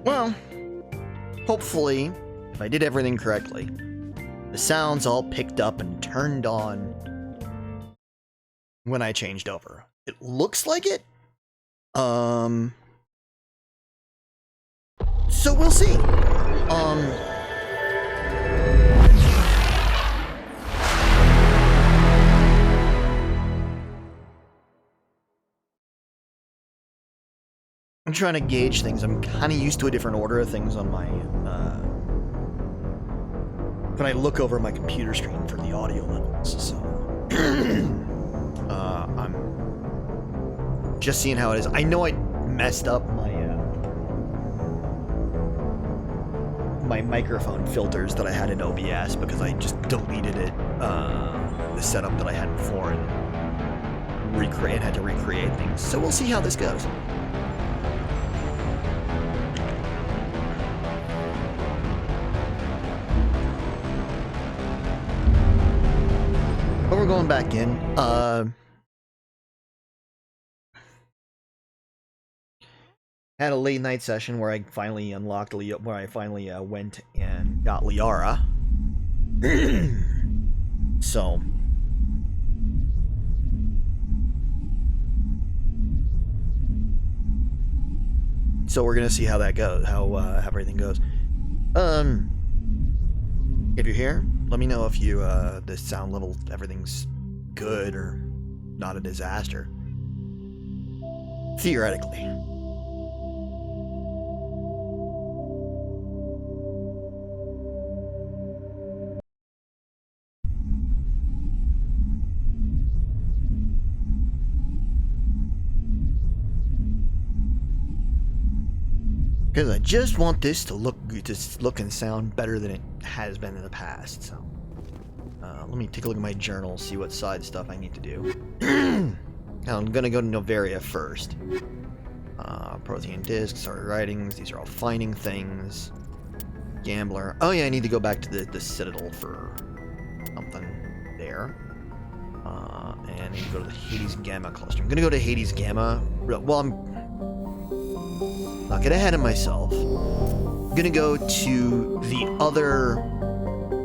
Well, hopefully, if I did everything correctly, the sounds all picked up and turned on when I changed over. It looks like it. So we'll see. I'm trying to gauge things. I'm kind of used to a different order of things on my, when I look over my computer screen for the audio levels, so, I'm just seeing how it is. I know I messed up my, my microphone filters that I had in OBS because I just deleted it, the setup that I had before and had to recreate things. So we'll see how this goes. But we're going back in. Had a late night session where I finally unlocked where I finally went and got Liara. So we're gonna see how that goes, how everything goes. If you're here, let me know if you the sound level, everything's good or not a disaster. Theoretically. Because I just want this to look and sound better than it has been in the past. So, let me take a look at my journal, see what side stuff I need to do. Now I'm gonna go to Noveria first. Prothean disc, sorry writings. These are all finding things. Gambler. Oh yeah, I need to go back to the Citadel for something there. And I need to go to the Hades Gamma cluster. I'm gonna go to Hades Gamma. Well, I'm not get ahead of myself. I'm gonna go to the other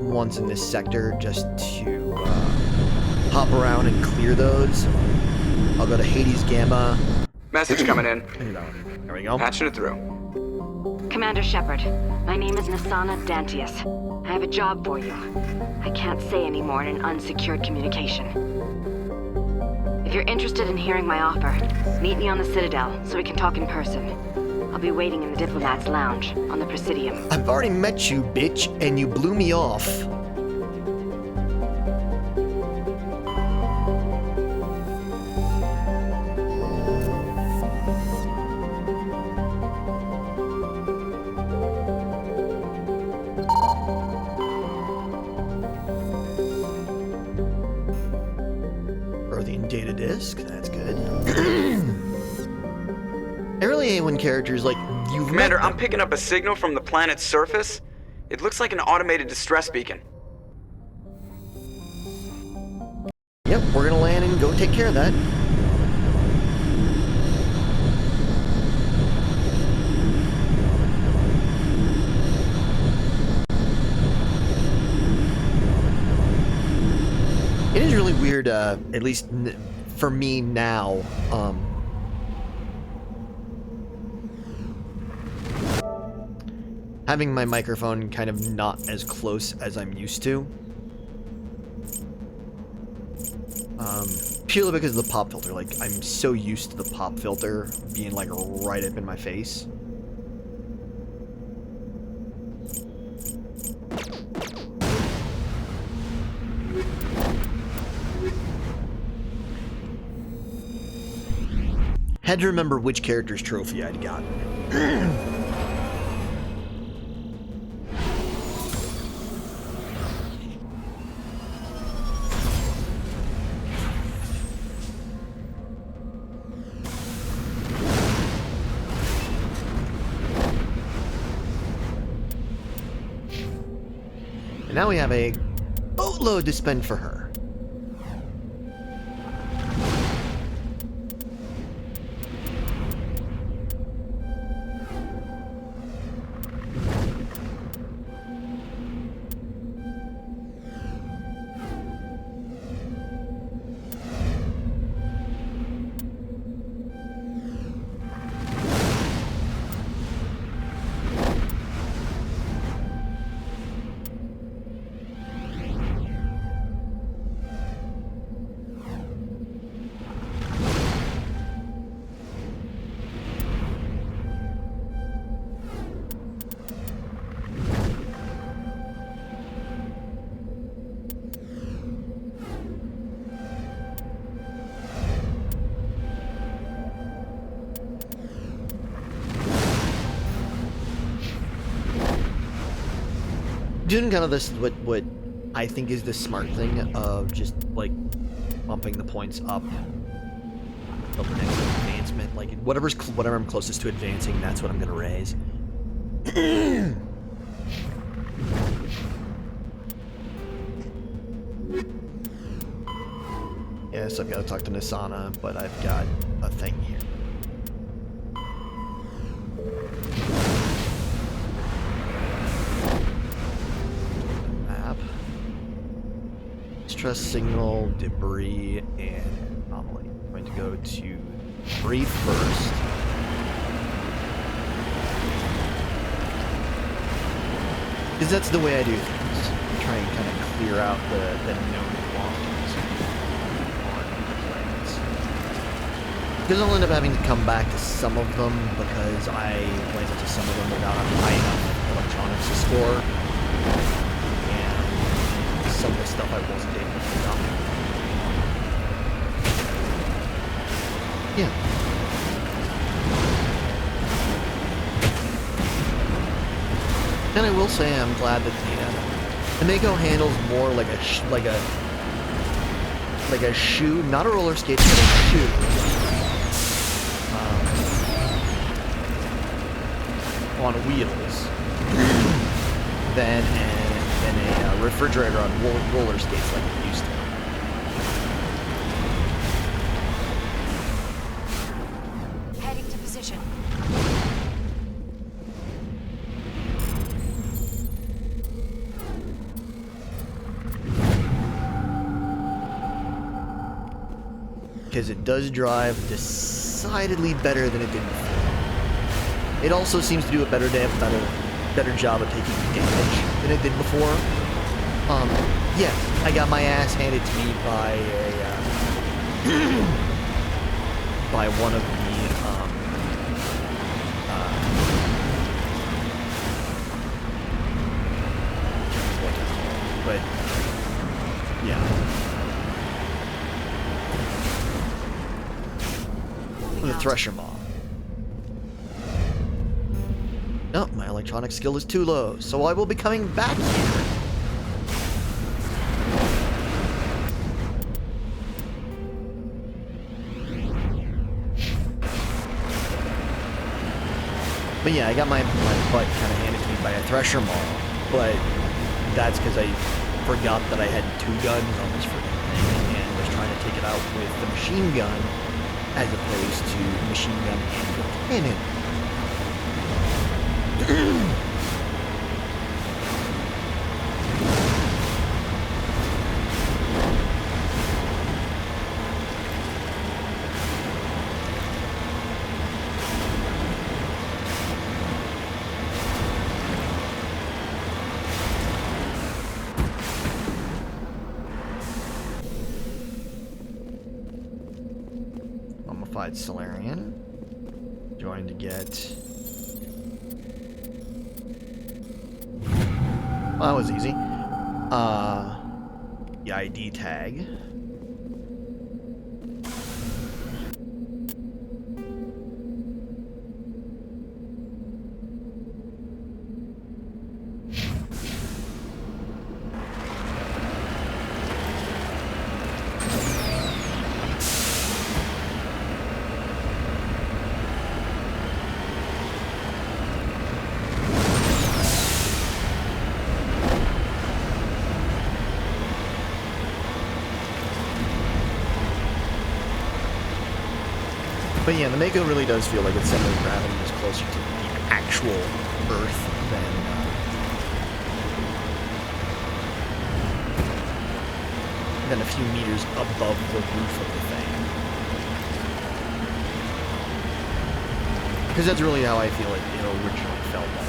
ones in this sector just to hop around and clear those. I'll go to Hades Gamma. Message coming in. There we go. Patching it through. Commander Shepard, my name is Nassana Dantius. I have a job for you. I can't say any more in an unsecured communication. If you're interested in hearing my offer, meet me on the Citadel so we can talk in person. I'll be waiting in the Diplomat's Lounge on the Presidium. I've already met you, bitch, and you blew me off. Prothean data disk, that's good. I really hate when characters like you've Commander, met I'm picking up a signal from the planet's surface. It looks like an automated distress beacon. Yep, we're gonna land and go take care of that. It is really weird, at least for me now, having my microphone kind of not as close as I'm used to. Purely because of the pop filter. Like, I'm so used to the pop filter being, like, right up in my face. Had to remember which character's trophy I'd gotten. And now we have a boatload to spend for her. doing kind of this what I think is the smart thing of just like bumping the points up till the next advancement. Like whatever I'm closest to advancing, that's what I'm gonna raise. Yes, I've got to talk to Nisana, but I've got a thing here. Map. Stress signal, debris, and anomaly. I'm going to go to debris first. Because that's the way I do things. Try and kind of clear out the known quantities on the planets. Because I'll end up having to come back to some of them because I went to some of them without a high enough electronics to score. And some of the stuff I wasn't able to pick up. Yeah. And I will say I'm glad that the Mako handles more like a shoe, not a roller skate, but a shoe. On wheels than a refrigerator on roller skates like it used to. Heading to position. Because it does drive decidedly better than it did before. It also seems to do a better job of taking damage than it did before. Yeah, I got my ass handed to me by by one of the but yeah. The Thresher Maw. No, my electronic skill is too low, so I will be coming back here. But yeah, I got my butt kind of handed to me by a Thresher Maw, but that's because I forgot that I had two guns on this freaking thing and was trying to take it out with the machine gun as opposed to machine gun and the cannon. Mummified Solarian. Going to get... Well, that was easy. The ID tag. But yeah, the Mako really does feel like its center of gravity is closer to the actual Earth than a few meters above the roof of the thing. Because that's really how I feel it originally felt like.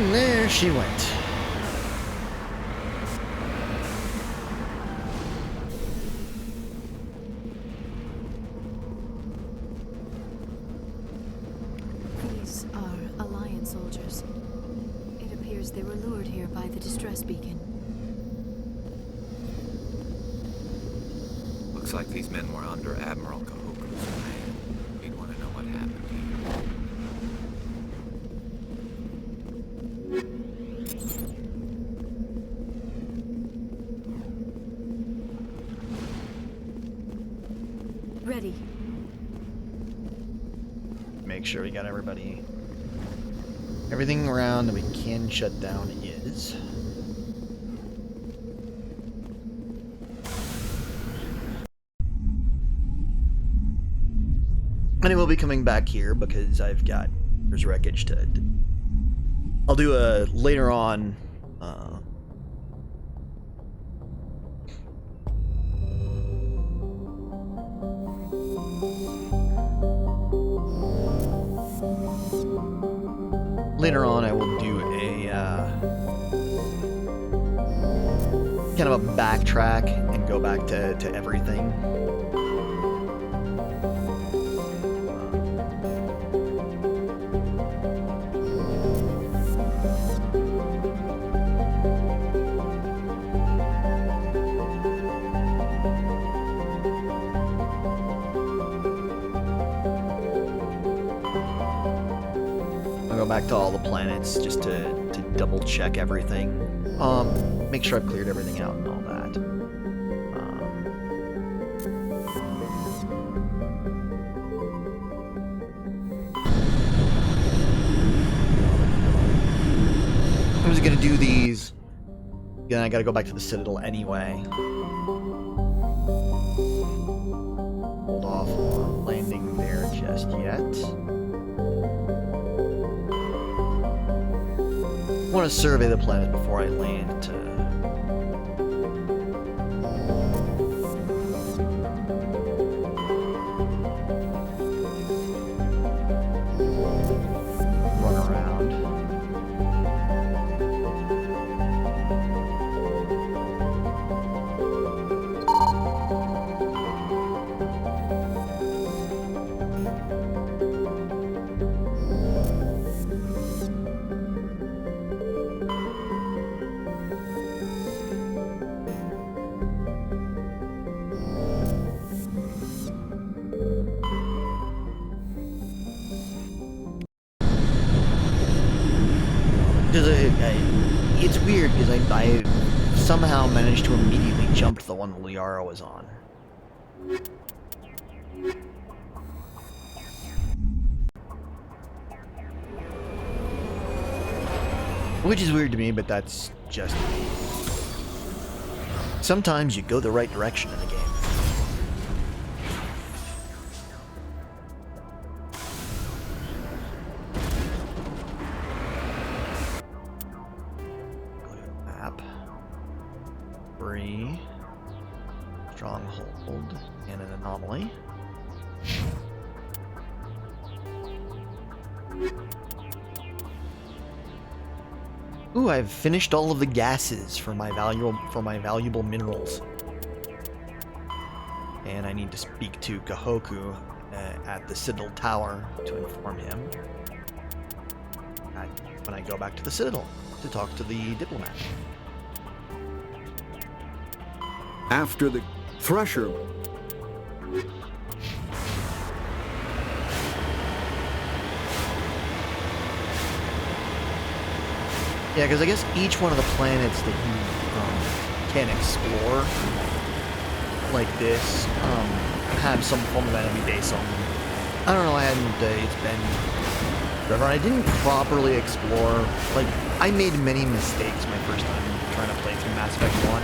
And there she went. These are Alliance soldiers. It appears they were lured here by the distress beacon. Looks like these men were under Admiral Kahoku's command. We'd want to know what happened here. Ready. Make sure we got everybody. Everything around that we can shut down is. And I will be coming back here because I've got there's wreckage to. I'll do a later on. Later on, I will do a kind of a backtrack and go back to everything. Back to all the planets just to double check everything. Make sure I've cleared everything out and all that. I was gonna do these. Then I gotta go back to the Citadel anyway. Hold off on landing there just yet. I want to survey the planet before I land to run around. It's weird because I somehow managed to immediately jump to the one Liara was on. Which is weird to me, but that's just me. Sometimes you go the right direction in the game. Stronghold and an anomaly. Ooh, I've finished all of the gases for my valuable minerals. And I need to speak to Kahoku at the Citadel Tower to inform him when I go back to the Citadel to talk to the diplomat. After the Thresher. Yeah, because I guess each one of the planets that you can explore, like this, have some form of enemy base on them. I don't know, I hadn't, it's been forever. I didn't properly explore, like, I made many mistakes my first time trying to play through Mass Effect 1.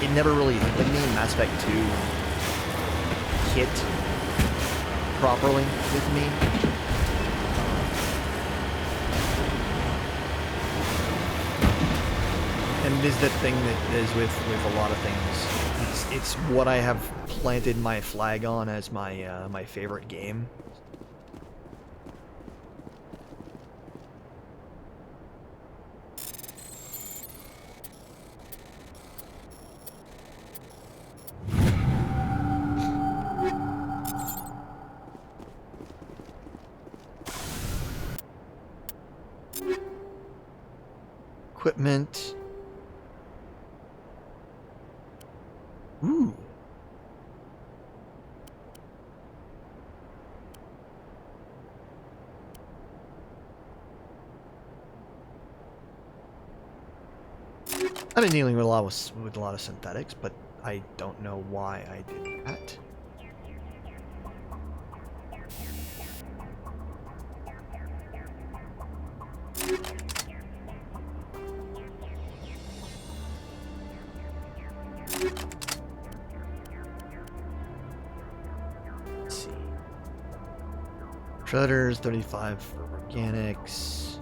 It never really hit me. Mass Effect 2 hit properly with me. And is the thing that is with a lot of things. It's what I have planted my flag on as my my favorite game. equipment. Ooh. I've been dealing with a lot of synthetics, but I don't know why I did that. Let's see. Shredders, 35 for organics.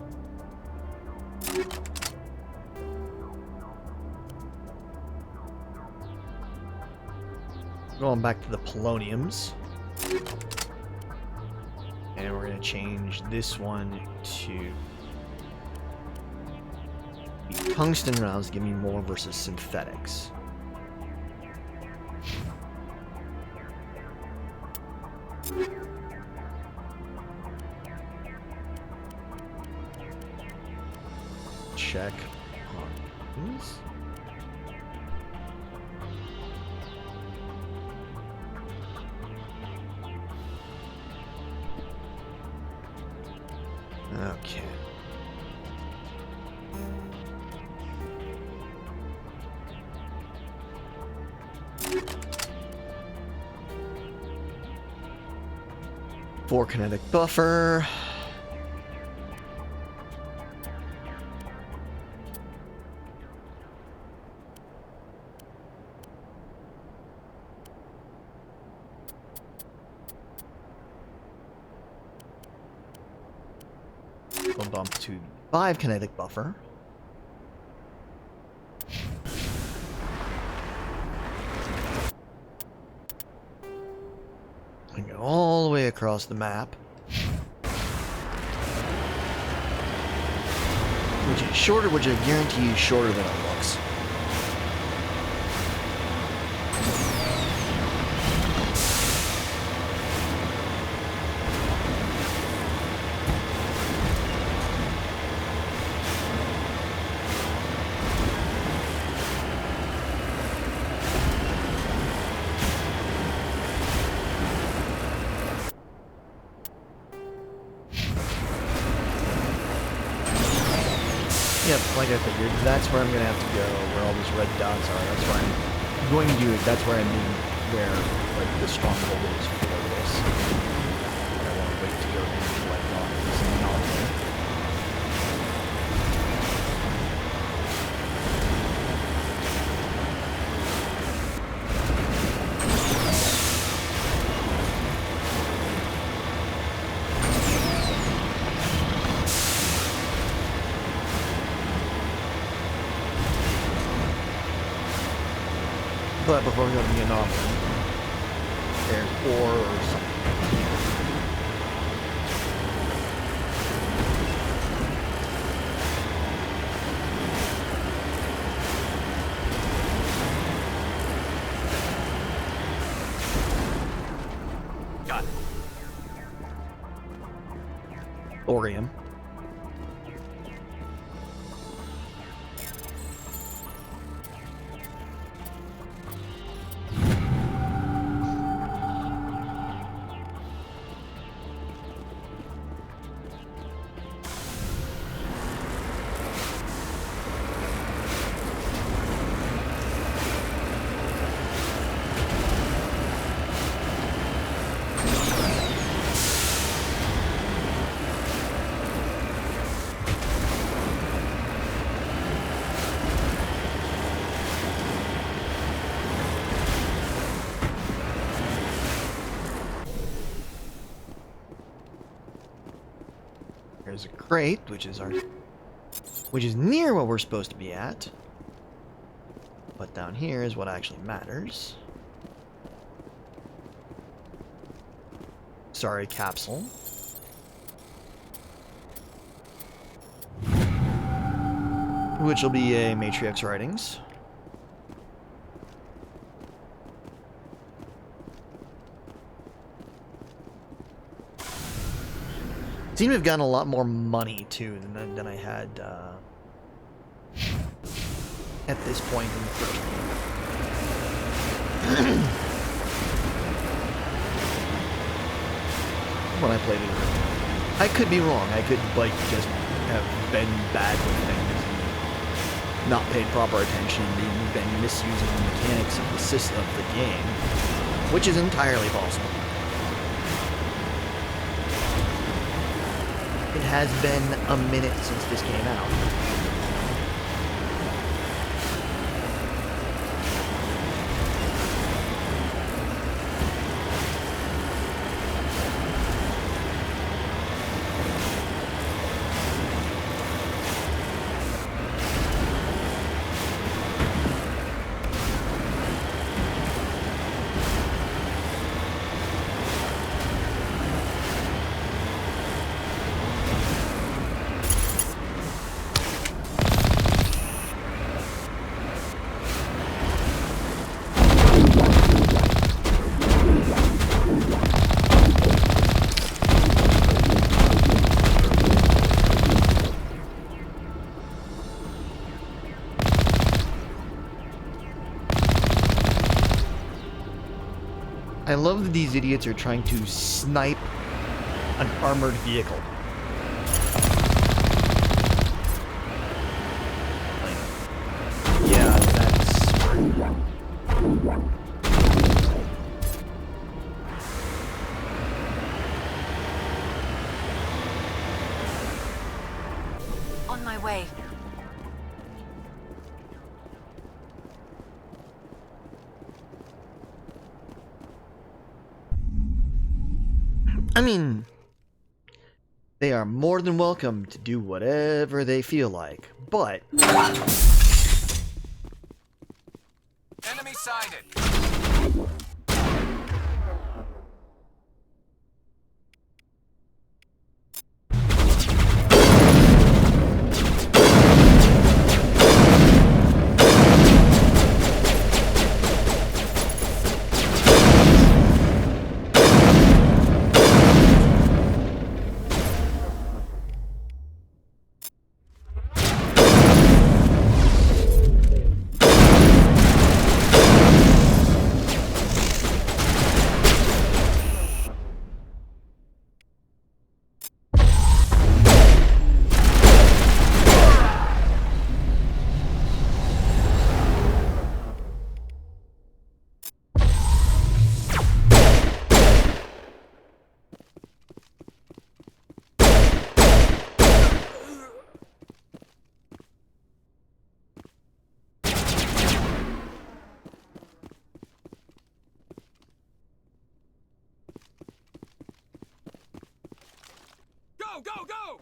Going back to the poloniums. And we're going to change this one to tungsten rounds, give me more versus synthetics. Check on these. Okay. For kinetic buffer. We'll bump to 5 kinetic buffer. And go all the way across the map. Which is shorter, which I guarantee you is shorter than it looks. Yep, like I figured, that's where I'm gonna have to go, where all these red dots are. That's where I'm going to do it. That's where I mean, where like the stronghold is for this. But I want to wait to go into like this anomaly. But before we go to the anomaly, there's ore or something here. Got it. Thorium. There's a crate, which is near what we're supposed to be at. But down here is what actually matters. Sorry, capsule. Which will be a Matrix Writings. Seem to have gotten a lot more money too than I had at this point in the first game. When I played it, I could be wrong. I could like just have been bad with things, and not paid proper attention, and even been misusing the mechanics of the system of the game, which is entirely possible. It has been a minute since this came out. I love that these idiots are trying to snipe an armored vehicle. Like, yeah, On my way. I mean, they are more than welcome to do whatever they feel like, but... Enemy sighted. Go, go, go!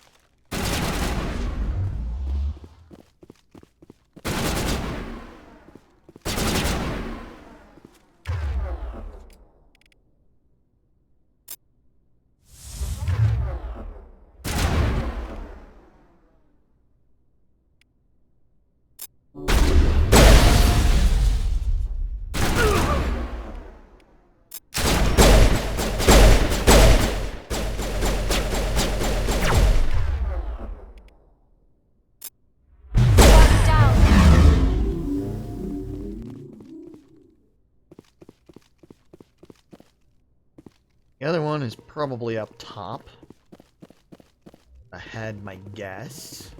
The other one is probably up top. I had my guess.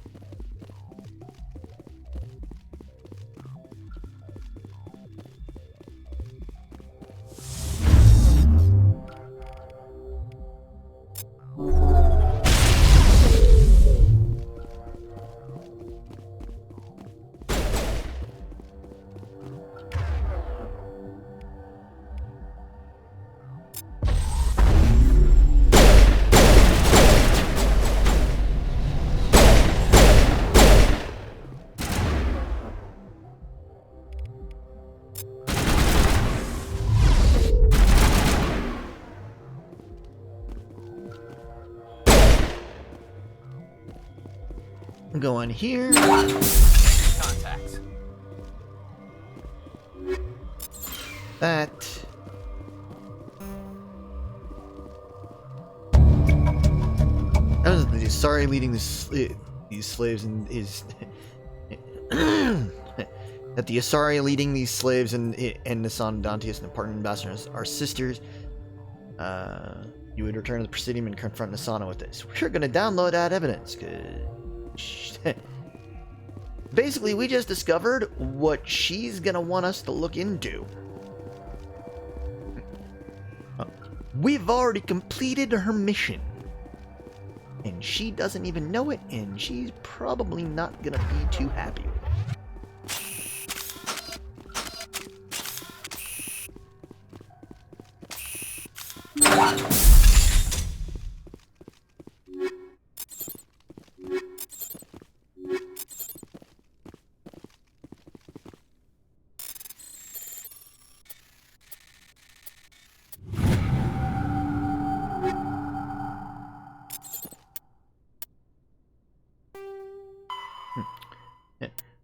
Go in here. Contact. That. I was sorry leading these slaves and his that the Asari leading these slaves and Nasana, Dantius, and the partner ambassadors are sisters. You would return to the Presidium and confront Nasana with this. We're gonna download that evidence, cause basically we just discovered what she's gonna want us to look into. We've already completed her mission. And she doesn't even know it, and she's probably not gonna be too happy with it.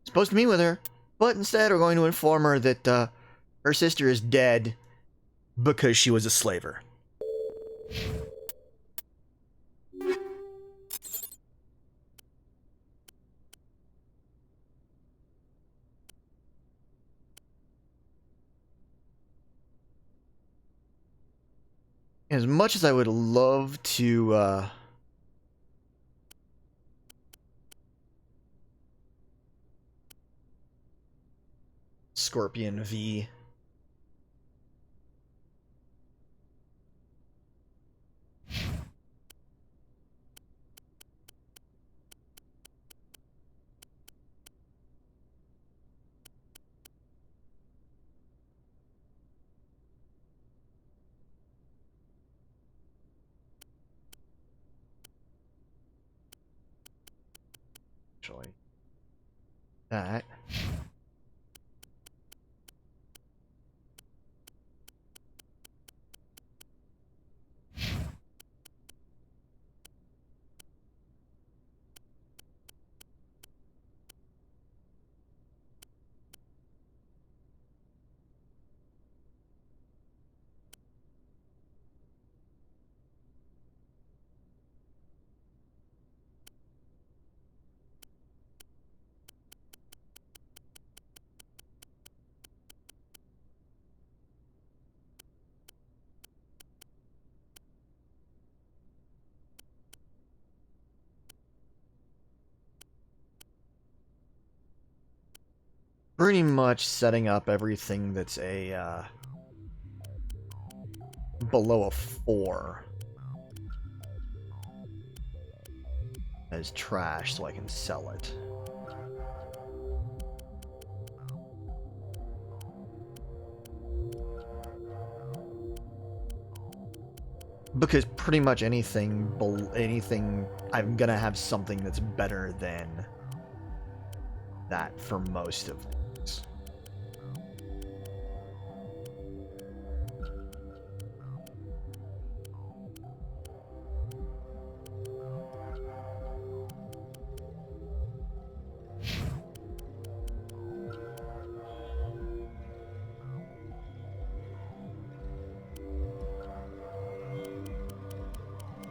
Supposed to meet with her, but instead we're going to inform her that her sister is dead because she was a slaver. As much as I would love to Scorpion V. Actually, that. Pretty much setting up everything that's a below a 4 as trash so I can sell it. Because pretty much anything I'm gonna have something that's better than that for most of things.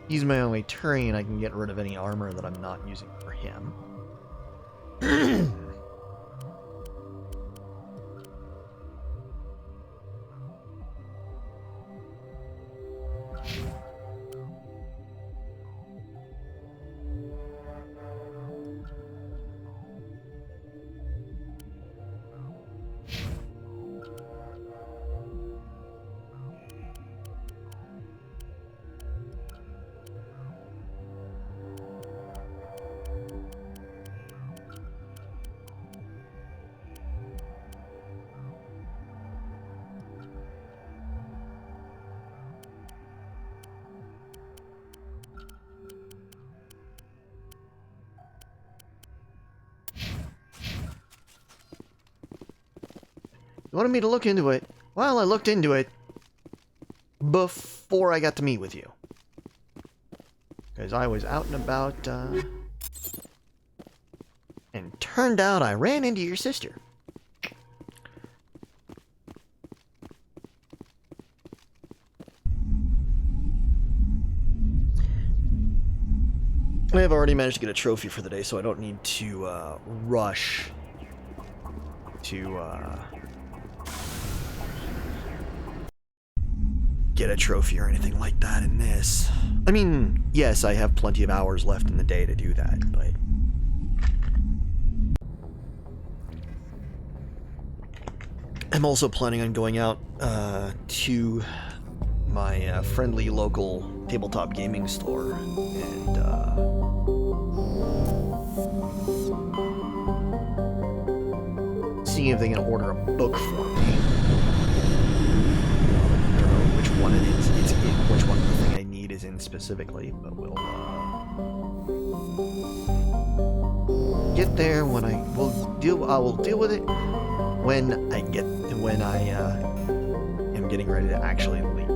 He's my only Turian. I can get rid of any armor that I'm not using for him. You wanted me to look into it. Well, I looked into it before I got to meet with you. Because I was out and about, and turned out I ran into your sister. I have already managed to get a trophy for the day, so I don't need to rush to get a trophy or anything like that in this. I mean, yes, I have plenty of hours left in the day to do that, but I'm also planning on going out to my friendly local tabletop gaming store and seeing if they can order a book for me. I don't know which one it is. Which one the thing I need is in specifically, but we'll get there when I will deal with it when I am getting ready to actually leave.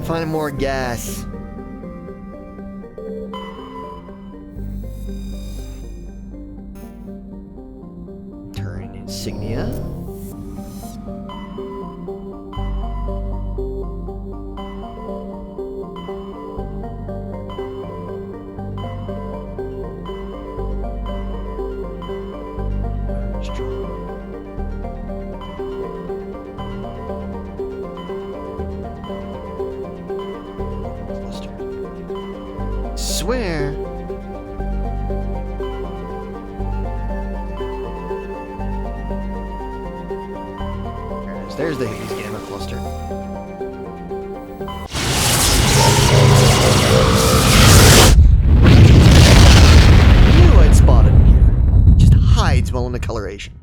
Find more gas. Turn insignia. Swear. There it is. There's the Hades Gamma cluster. Knew I'd spotted him here. Just hides well in the coloration.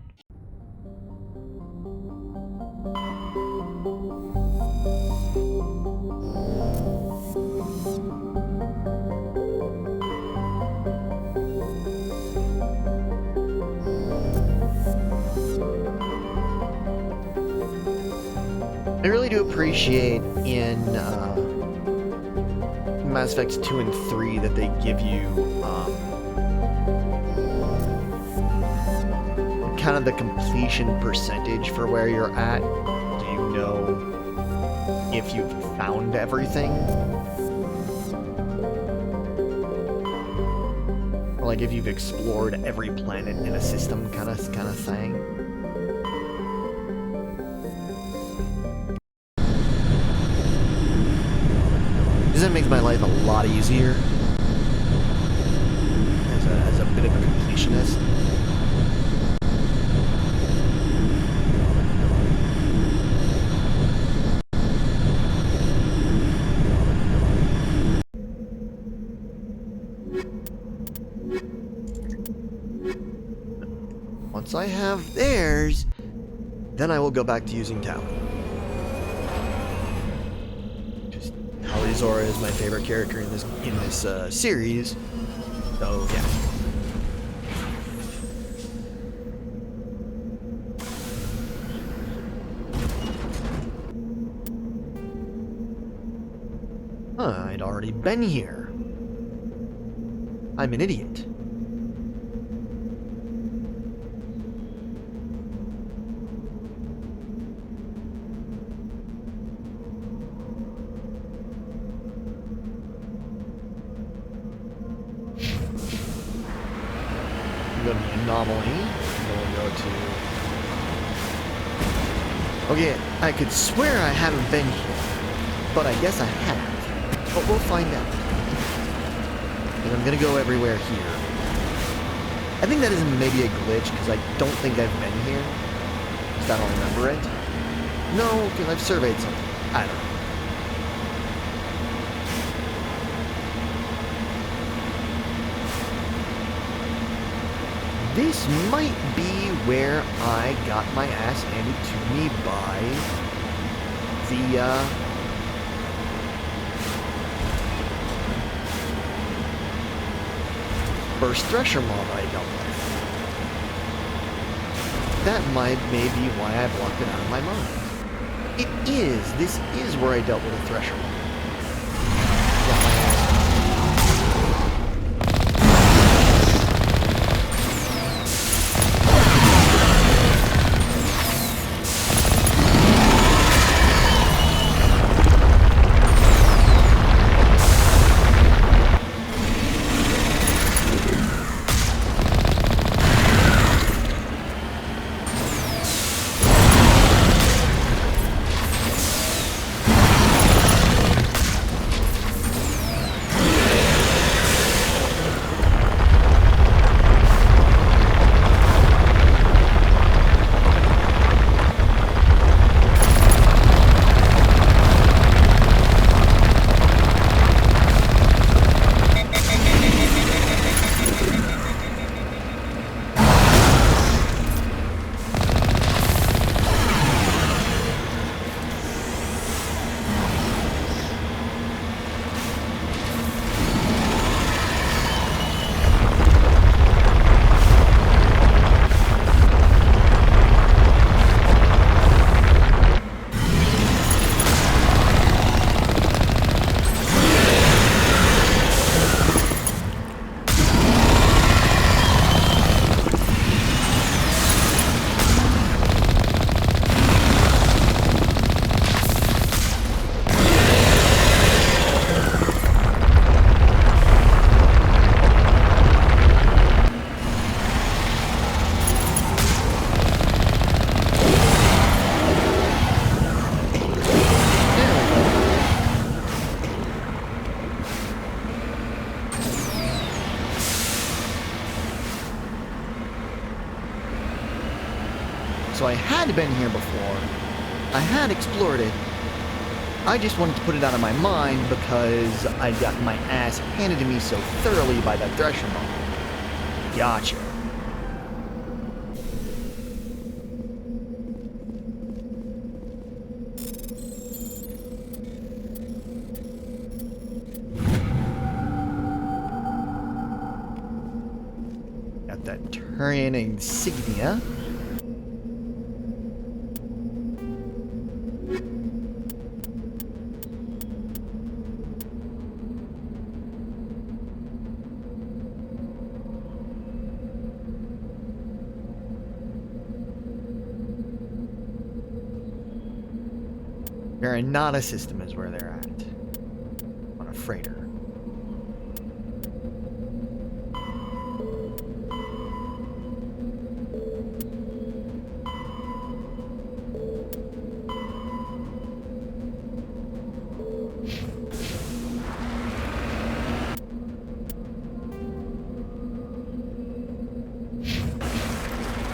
I really do appreciate in Mass Effect 2 and 3 that they give you kind of the completion percentage for where you're at. Do you know if you've found everything? Or like if you've explored every planet in a system kind of thing? That makes my life a lot easier as a bit of a completionist. Once I have theirs, then I will go back to using Tali. Zora is my favorite character in this series, so yeah. I'd already been here. I'm an idiot. Go to the anomaly, then we'll go to... Okay, I could swear I haven't been here, but I guess I have. But we'll find out. And I'm gonna go everywhere here. I think that is maybe a glitch, because I don't think I've been here. Because I don't remember it. No, because I've surveyed something. I don't know. This might be where I got my ass handed to me by the, first Thresher Maw that I dealt with. That might maybe why I blocked it out of my mind. This is where I dealt with a Thresher Maw. Got my ass. So I had been here before. I had explored it. I just wanted to put it out of my mind because I got my ass handed to me so thoroughly by that Thresher Maw. Gotcha. Got that Turian insignia. Veranata system is where they're at. On a freighter.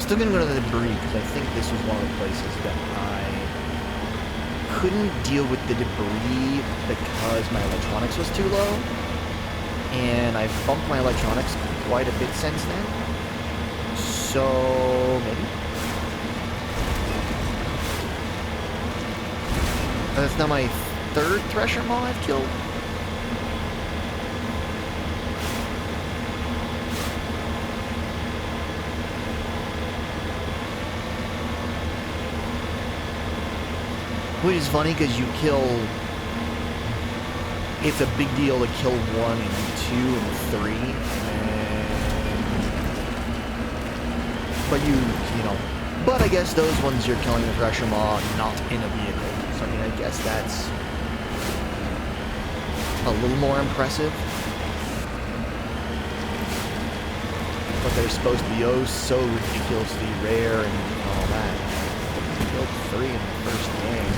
Still gonna go to the debris because I think this was one of the places that I couldn't deal with the debris because my electronics was too low, and I've bumped my electronics quite a bit since then, so maybe. That's now my third Thresher Maw I've killed. Which is funny because you kill... It's a big deal to kill 1 and 2 and 3. But you know... But I guess those ones you're killing the Thresher Maw not in a vehicle. So I mean, I guess that's a little more impressive. But they're supposed to be oh so ridiculously rare and all that. I killed 3 in the first game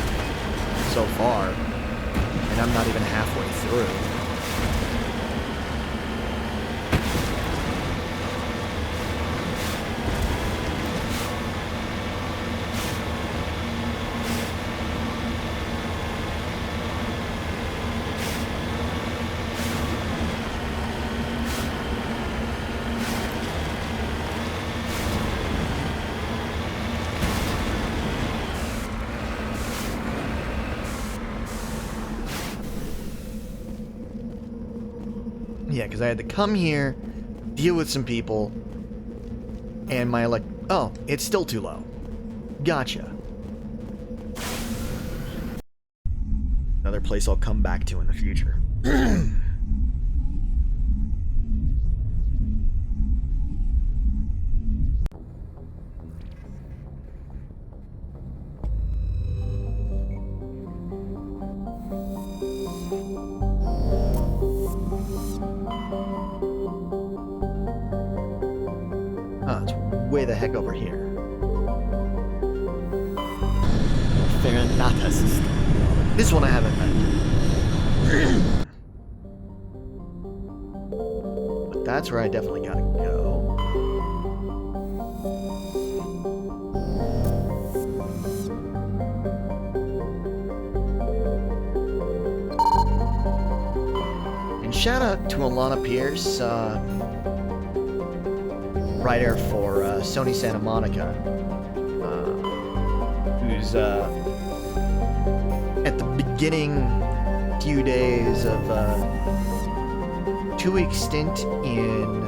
so far, and I'm not even halfway through. Yeah, because I had to come here, deal with some people, and my oh, it's still too low. Gotcha. Another place I'll come back to in the future. It's way the heck over here. Ferranatas. This one I haven't been. But that's where I definitely gotta go. And shout out to Alana Pierce, writer for Sony Santa Monica, who's at the beginning few days of a 2-week stint in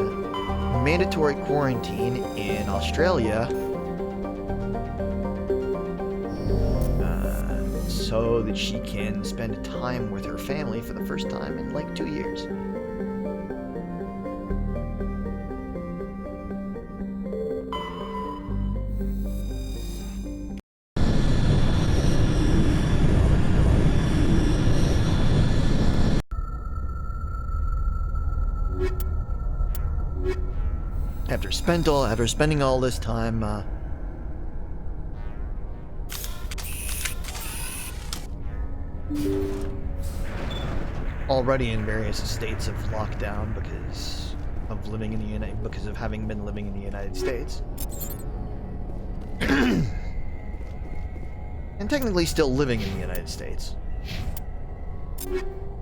mandatory quarantine in Australia, so that she can spend time with her family for the first time in like 2 years. After spending all this time, already in various states of lockdown because of having been living in the United States, and technically still living in the United States,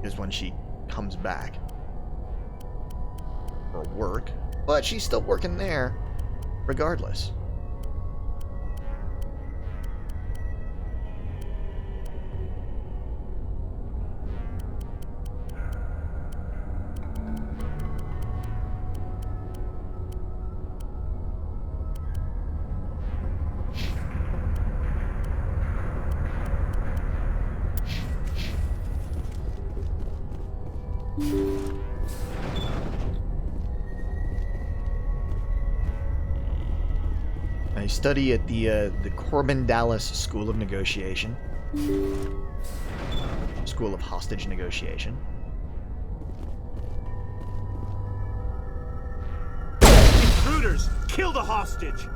is when she comes back for work. But she's still working there, regardless. I study at the Corbin Dallas School of Negotiation. School of Hostage Negotiation. Intruders! Kill the hostage!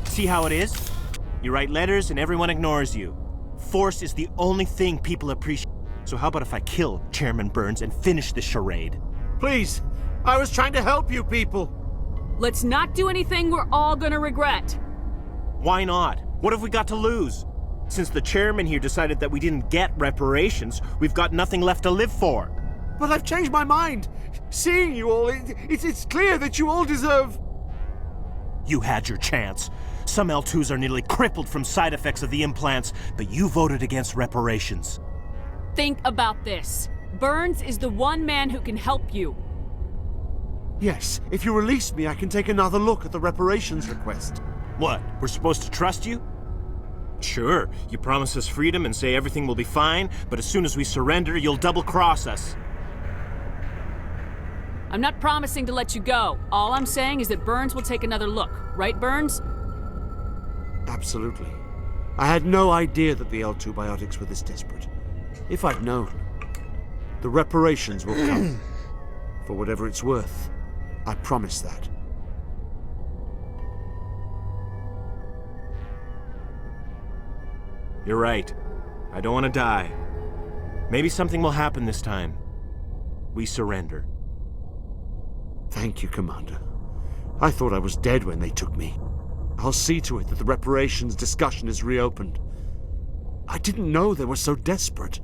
See how it is? You write letters and everyone ignores you. Force is the only thing people appreciate. So how about if I kill Chairman Burns and finish this charade? Please, I was trying to help you people. Let's not do anything we're all gonna regret. Why not? What have we got to lose? Since the chairman here decided that we didn't get reparations, we've got nothing left to live for. But I've changed my mind. Seeing you all, it's clear that you all deserve... You had your chance. Some L2s are nearly crippled from side effects of the implants, but you voted against reparations. Think about this. Burns is the one man who can help you. Yes, if you release me, I can take another look at the reparations request. What, we're supposed to trust you? Sure, you promise us freedom and say everything will be fine, but as soon as we surrender, you'll double-cross us. I'm not promising to let you go. All I'm saying is that Burns will take another look. Right, Burns? Absolutely. I had no idea that the L2 biotics were this desperate. If I'd known, the reparations will come. For whatever it's worth. I promise that. You're right. I don't want to die. Maybe something will happen this time. We surrender. Thank you, Commander. I thought I was dead when they took me. I'll see to it that the reparations discussion is reopened. I didn't know they were so desperate.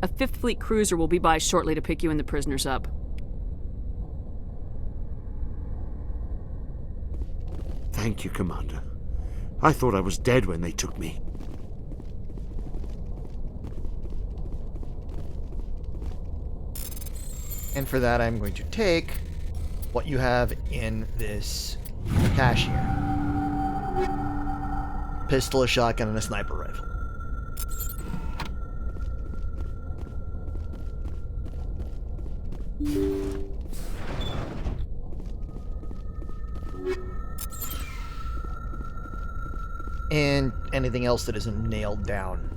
A 5th Fleet cruiser will be by shortly to pick you and the prisoners up. Thank you, Commander. I thought I was dead when they took me. And for that, I'm going to take what you have in this cache here. Pistol, a shotgun, and a sniper rifle. And anything else that isn't nailed down.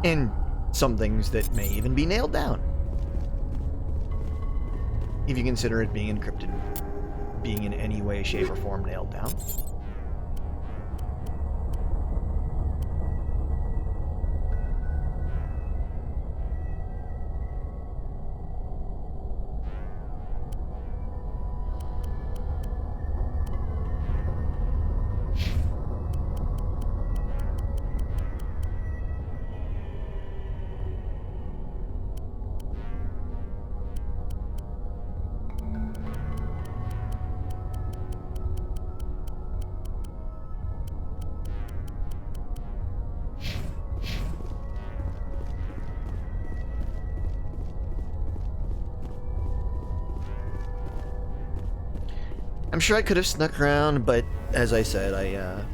And some things that may even be nailed down. If you consider it being encrypted, being in any way, shape, or form nailed down. I'm sure I could have snuck around, but as I said, I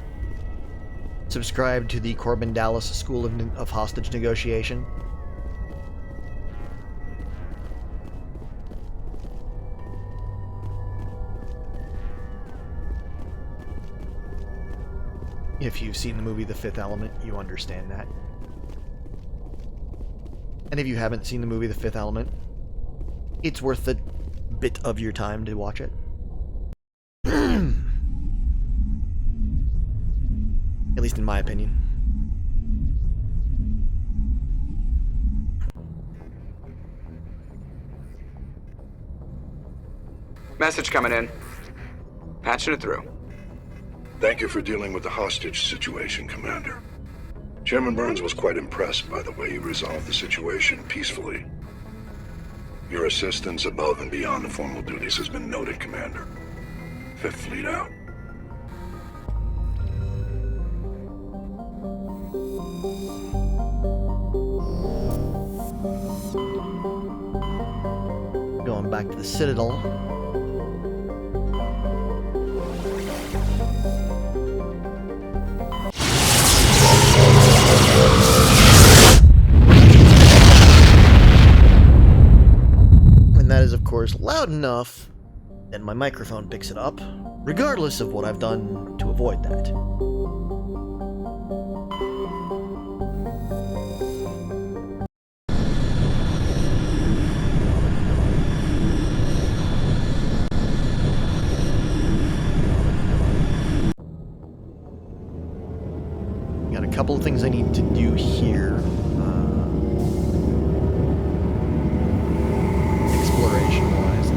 subscribed to the Corbin Dallas School of Hostage Negotiation. If you've seen the movie The Fifth Element, you understand that. And if you haven't seen the movie The Fifth Element, it's worth a bit of your time to watch it. At least in my opinion. Message coming in. Patching it through. Thank you for dealing with the hostage situation, Commander. Chairman Burns was quite impressed by the way you resolved the situation peacefully. Your assistance above and beyond the formal duties has been noted, Commander. Fifth Fleet out. Going back to the Citadel. And that is, of course, loud enough that my microphone picks it up, regardless of what I've done to avoid that. Got a couple of things I need to do here. Exploration-wise.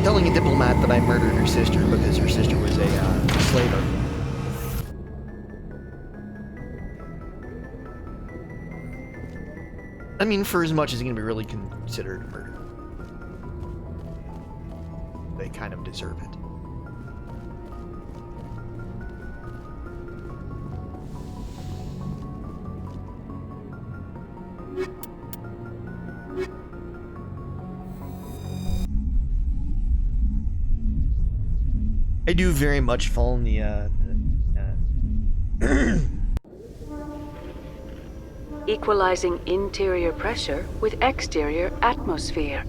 Telling a diplomat that I murdered her sister because her sister was a slaver. I mean, for as much as it's going to be really considered murder. They kind of deserve it. I do very much fall in the Equalizing interior pressure with exterior atmosphere.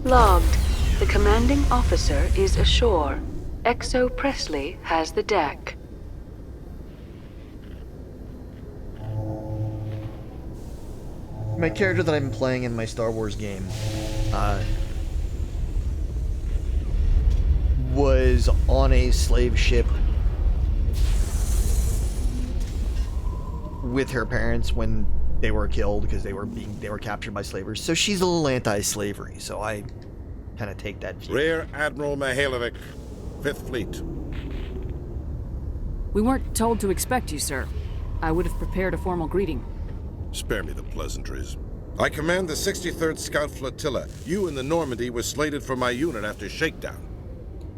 Logged. The commanding officer is ashore. Exo Presley has the deck. My character that I'm playing in my Star Wars game was on a slave ship with her parents when they were killed because they were captured by slavers. So she's a little anti-slavery. So I kind of take that view. Rear Admiral Mihailovic, 5th Fleet. We weren't told to expect you, sir. I would have prepared a formal greeting. Spare me the pleasantries. I command the 63rd Scout Flotilla. You and the Normandy were slated for my unit after shakedown.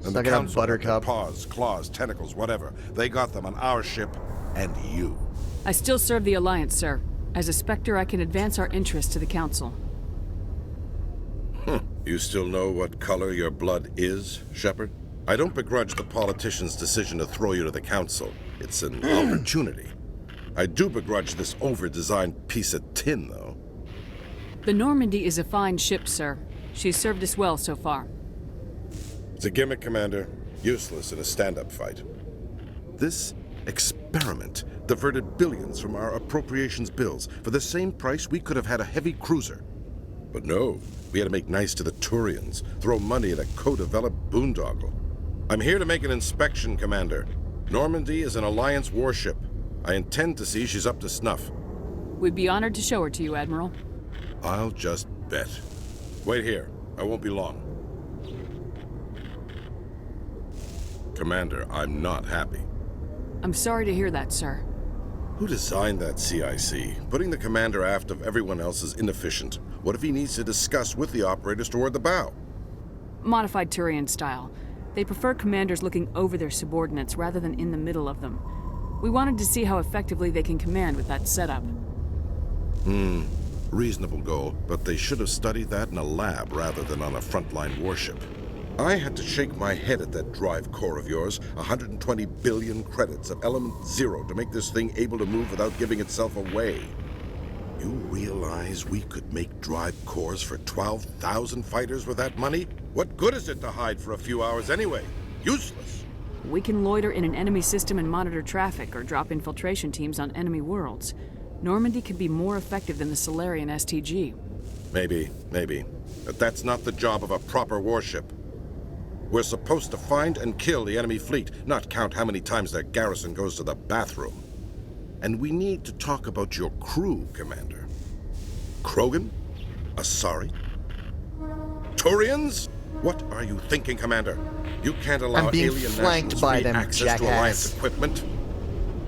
And the Council had their paws, claws, tentacles, whatever. They got them on our ship and you. I still serve the Alliance, sir. As a Spectre, I can advance our interests to the Council. You still know what color your blood is, Shepard? I don't begrudge the politician's decision to throw you to the Council. It's an opportunity. I do begrudge this over-designed piece of tin, though. The Normandy is a fine ship, sir. She's served us well so far. It's a gimmick, Commander. Useless in a stand-up fight. This experiment diverted billions from our appropriations bills. For the same price, we could have had a heavy cruiser. But no, we had to make nice to the Turians, throw money at a co-developed boondoggle. I'm here to make an inspection, Commander. Normandy is an Alliance warship. I intend to see she's up to snuff. We'd be honored to show her to you, Admiral. I'll just bet. Wait here. I won't be long. Commander, I'm not happy. I'm sorry to hear that, sir. Who designed that CIC? Putting the commander aft of everyone else is inefficient. What if he needs to discuss with the operators toward the bow? Modified Turian style. They prefer commanders looking over their subordinates rather than in the middle of them. We wanted to see how effectively they can command with that setup. Reasonable goal, but they should have studied that in a lab rather than on a frontline warship. I had to shake my head at that drive core of yours. 120 billion credits of element 0 to make this thing able to move without giving itself away. You realize we could make drive cores for 12,000 fighters with that money? What good is it to hide for a few hours anyway? Useless. We can loiter in an enemy system and monitor traffic or drop infiltration teams on enemy worlds. Normandy could be more effective than the Solarian STG. Maybe. But that's not the job of a proper warship. We're supposed to find and kill the enemy fleet, not count how many times their garrison goes to the bathroom. And we need to talk about your crew, Commander. Krogan? Asari? Turians? What are you thinking, Commander? You can't allow I'm being alien flanked nationals by free them, access to Alliance equipment.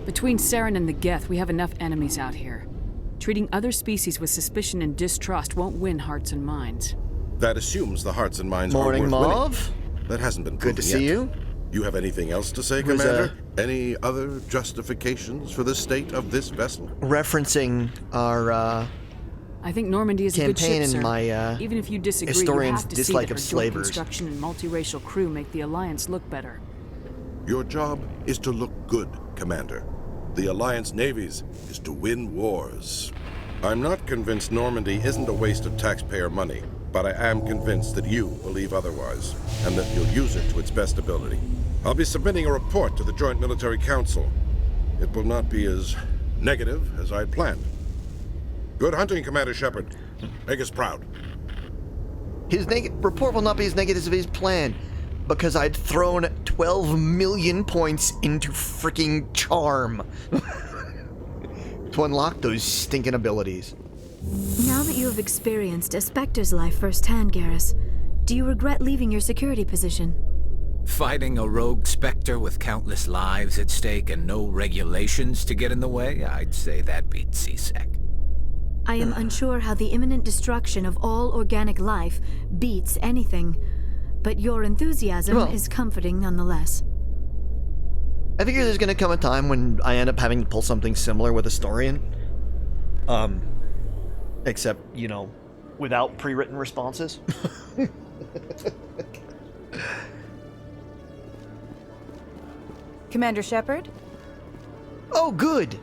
Between Saren and the Geth, we have enough enemies out here. Treating other species with suspicion and distrust won't win hearts and minds. That assumes the hearts and minds Morning, are worth Mauve. winning. That hasn't been proven Good to see yet. you. You have anything else to say, Was, Commander? Any other justifications for the state of this vessel? Referencing our I think Normandy is a good campaign ship, sir. in my Even if you disagree, you historian's have to see dislike that of her joint slavers. construction and multiracial crew make the Alliance look better. Your job is to look good, Commander. The Alliance navies is to win wars. I'm not convinced Normandy isn't a waste of taxpayer money, but I am convinced that you believe otherwise, and that you'll use it to its best ability. I'll be submitting a report to the Joint Military Council. It will not be as negative as I'd planned. Good hunting, Commander Shepard. Make us proud. His report will not be as negative as his plan, because I'd thrown 12 million points into freaking charm to unlock those stinking abilities. Now that you have experienced a Spectre's life firsthand, Garrus, do you regret leaving your security position? Fighting a rogue Spectre with countless lives at stake and no regulations to get in the way, I'd say that beats CSEC. I am unsure how the imminent destruction of all organic life beats anything, but your enthusiasm is comforting nonetheless. I figure there's gonna come a time when I end up having to pull something similar with Historian. Except, you know, without pre-written responses. Commander Shepard? Oh, good!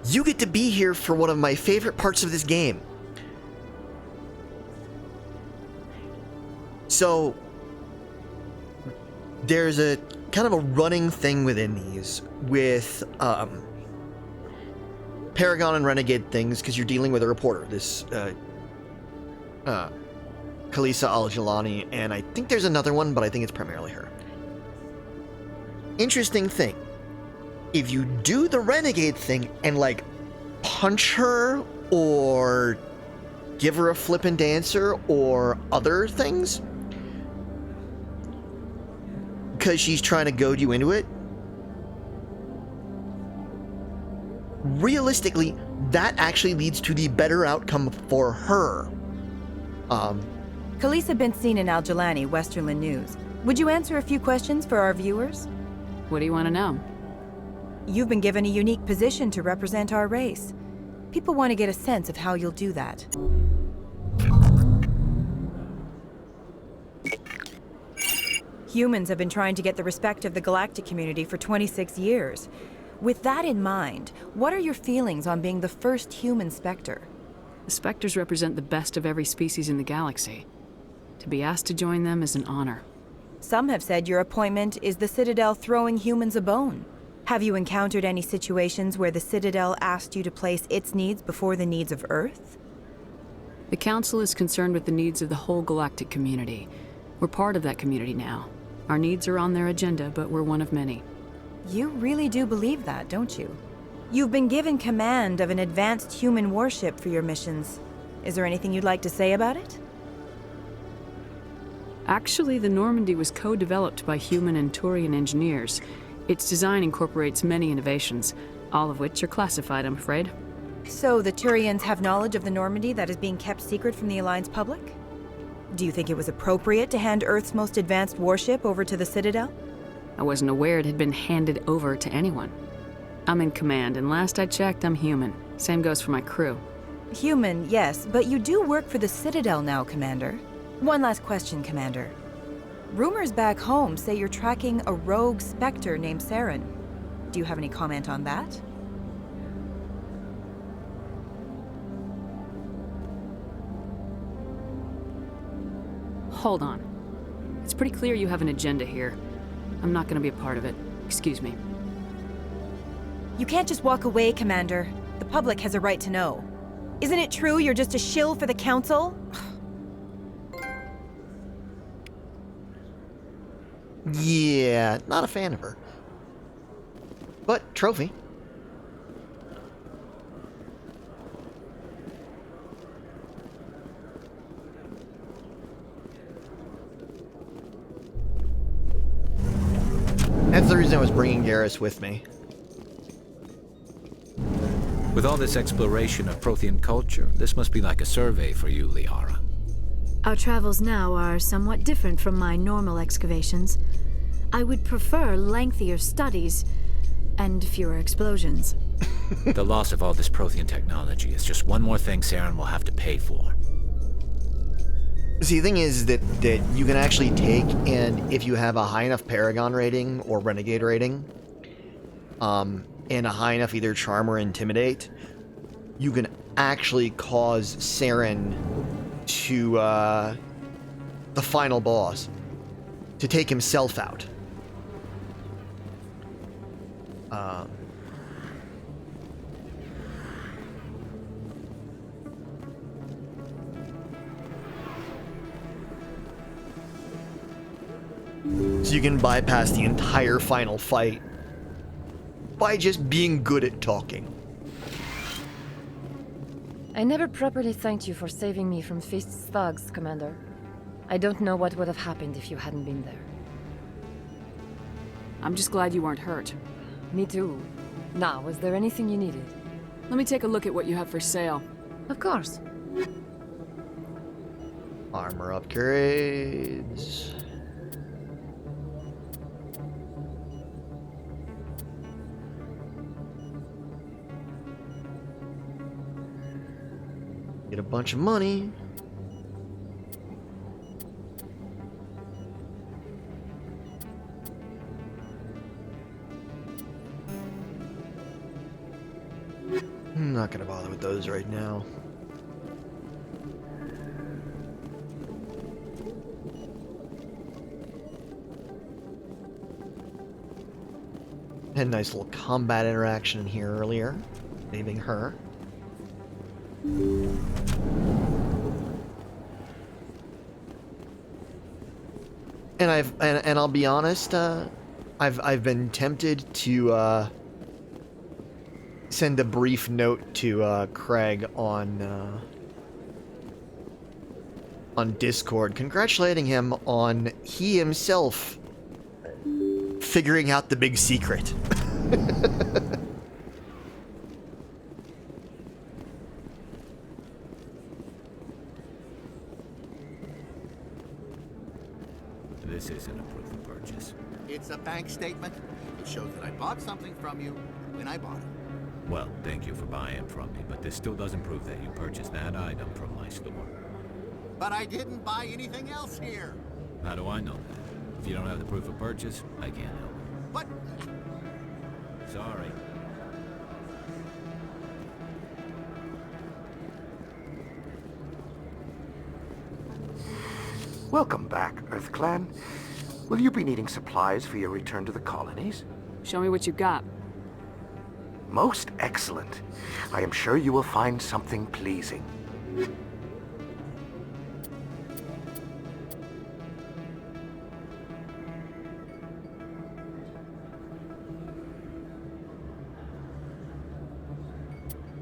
You get to be here for one of my favorite parts of this game. So, there's a kind of a running thing within these with Paragon and Renegade things, because you're dealing with a reporter, this Khalisah Al-Jilani, and I think there's another one, but I think it's primarily her. Interesting thing. If you do the Renegade thing and, like, punch her or give her a flippin' dancer or other things, because she's trying to goad you into it, realistically, that actually leads to the better outcome for her. Khalisah bint Sinan Al-Jilani, Westerland News. Would you answer a few questions for our viewers? What do you want to know? You've been given a unique position to represent our race. People want to get a sense of how you'll do that. Humans have been trying to get the respect of the galactic community for 26 years. With that in mind, what are your feelings on being the first human Spectre? The Spectres represent the best of every species in the galaxy. To be asked to join them is an honor. Some have said your appointment is the Citadel throwing humans a bone. Have you encountered any situations where the Citadel asked you to place its needs before the needs of Earth? The Council is concerned with the needs of the whole galactic community. We're part of that community now. Our needs are on their agenda, but we're one of many. You really do believe that, don't you? You've been given command of an advanced human warship for your missions. Is there anything you'd like to say about it? Actually, the Normandy was co-developed by human and Turian engineers. Its design incorporates many innovations, all of which are classified, I'm afraid. So the Turians have knowledge of the Normandy that is being kept secret from the Alliance public? Do you think it was appropriate to hand Earth's most advanced warship over to the Citadel? I wasn't aware it had been handed over to anyone. I'm in command, and last I checked, I'm human. Same goes for my crew. Human, yes, but you do work for the Citadel now, Commander. One last question, Commander. Rumors back home say you're tracking a rogue Spectre named Saren. Do you have any comment on that? Hold on. It's pretty clear you have an agenda here. I'm not gonna be a part of it. Excuse me. You can't just walk away, Commander. The public has a right to know. Isn't it true you're just a shill for the Council? Yeah, not a fan of her. But, trophy. That's the reason I was bringing Garrus with me. With all this exploration of Prothean culture, this must be like a survey for you, Liara. Our travels now are somewhat different from my normal excavations. I would prefer lengthier studies and fewer explosions. The loss of all this Prothean technology is just one more thing Saren will have to pay for. See, the thing is that you can actually take, and if you have a high enough Paragon rating or Renegade rating, and a high enough either Charm or Intimidate, you can actually cause Saren to, the final boss, to take himself out. So you can bypass the entire final fight by just being good at talking. I never properly thanked you for saving me from Feast's thugs, Commander. I don't know what would have happened if you hadn't been there. I'm just glad you weren't hurt. Me too. Now, was there anything you needed? Let me take a look at what you have for sale. Of course. Armor upgrades. Get a bunch of money. I'm not gonna bother with those right now. Had a nice little combat interaction in here earlier, saving her. And I'll be honest, I've been tempted to send a brief note to Craig on Discord, congratulating him on he himself figuring out the big secret. This isn't a proof of purchase. It's a bank statement. It shows that I bought something from you when I bought it. Well, thank you for buying from me, but this still doesn't prove that you purchased that item from my store. But I didn't buy anything else here. How do I know that? If you don't have the proof of purchase, I can't help you. But... Sorry. Welcome back, EarthClan. Will you be needing supplies for your return to the colonies? Show me what you got. Most excellent. I am sure you will find something pleasing.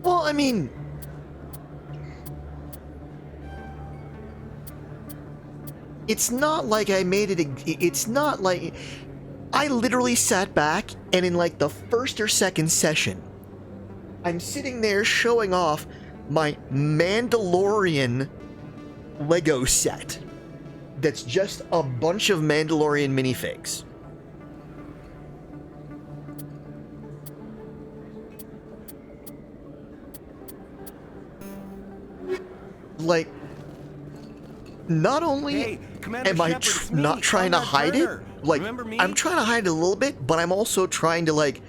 Well, I mean... It's not like I made it... It's not like... I literally sat back, and in like the first or second session, I'm sitting there showing off my Mandalorian Lego set. That's just a bunch of Mandalorian minifigs. Like, not only am I not trying to hide it, like, I'm trying to hide it a little bit, but I'm also trying to, like,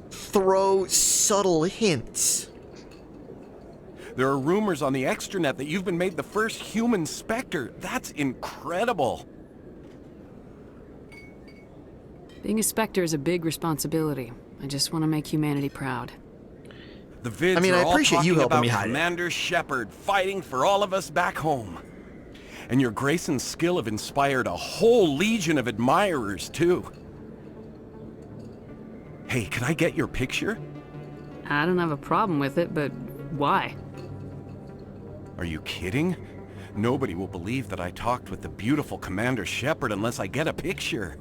throw subtle hints. There are rumors on the extranet that you've been made the first human Spectre. That's incredible. Being a Spectre is a big responsibility. I just want to make humanity proud. The vids I mean, are I all appreciate talking you helping about me hide it. Commander Shepard fighting for all of us back home. And your grace and skill have inspired a whole legion of admirers, too. Hey, can I get your picture? I don't have a problem with it, but why? Are you kidding? Nobody will believe that I talked with the beautiful Commander Shepard unless I get a picture.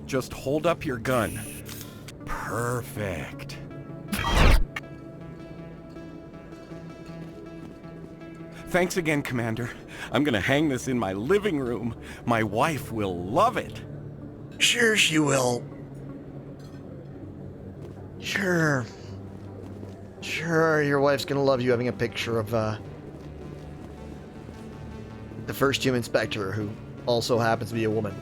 Just hold up your gun. Perfect. Thanks again, Commander. I'm gonna hang this in my living room. My wife will love it. Sure she will. Sure. Sure, your wife's gonna love you having a picture of, the first human Spectre, who also happens to be a woman.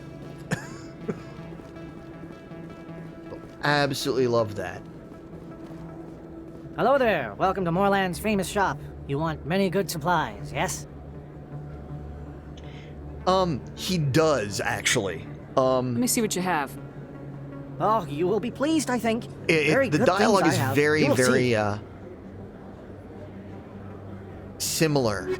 Absolutely love that. Hello there. Welcome to Moorland's famous shop. You want many good supplies, yes? He does, actually. Let me see what you have. Oh, you will be pleased, I think. Very The good dialogue things is I have. very, You will very, see. Similar.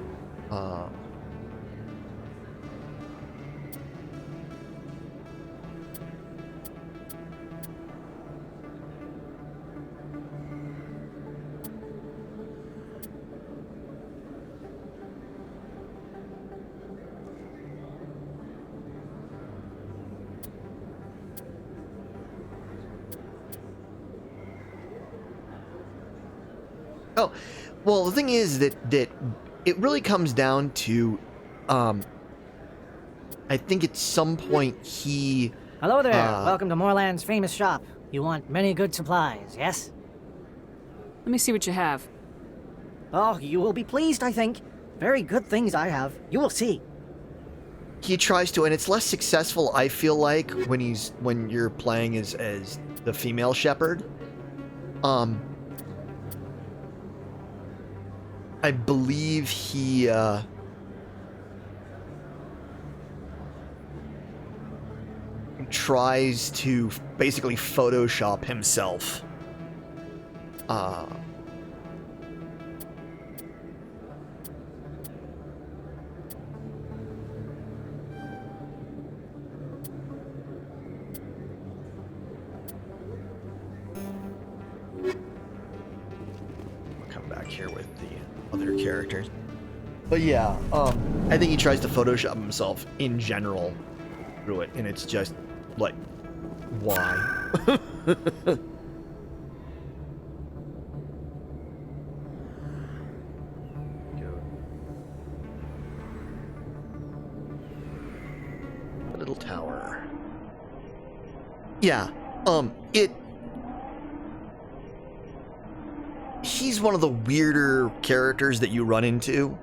Oh, well, the thing is that it really comes down to, I think at some point he... Hello there. Welcome to Moorland's famous shop. You want many good supplies, yes? Let me see what you have. Oh, you will be pleased, I think. Very good things I have. You will see. He tries to, and it's less successful, I feel like, when you're playing as the female Shepard. I believe he tries to basically Photoshop himself. Come back here with the other characters. But yeah, I think he tries to Photoshop himself in general through it, and it's just like, why? Little tower. Yeah, he's one of the weirder characters that you run into.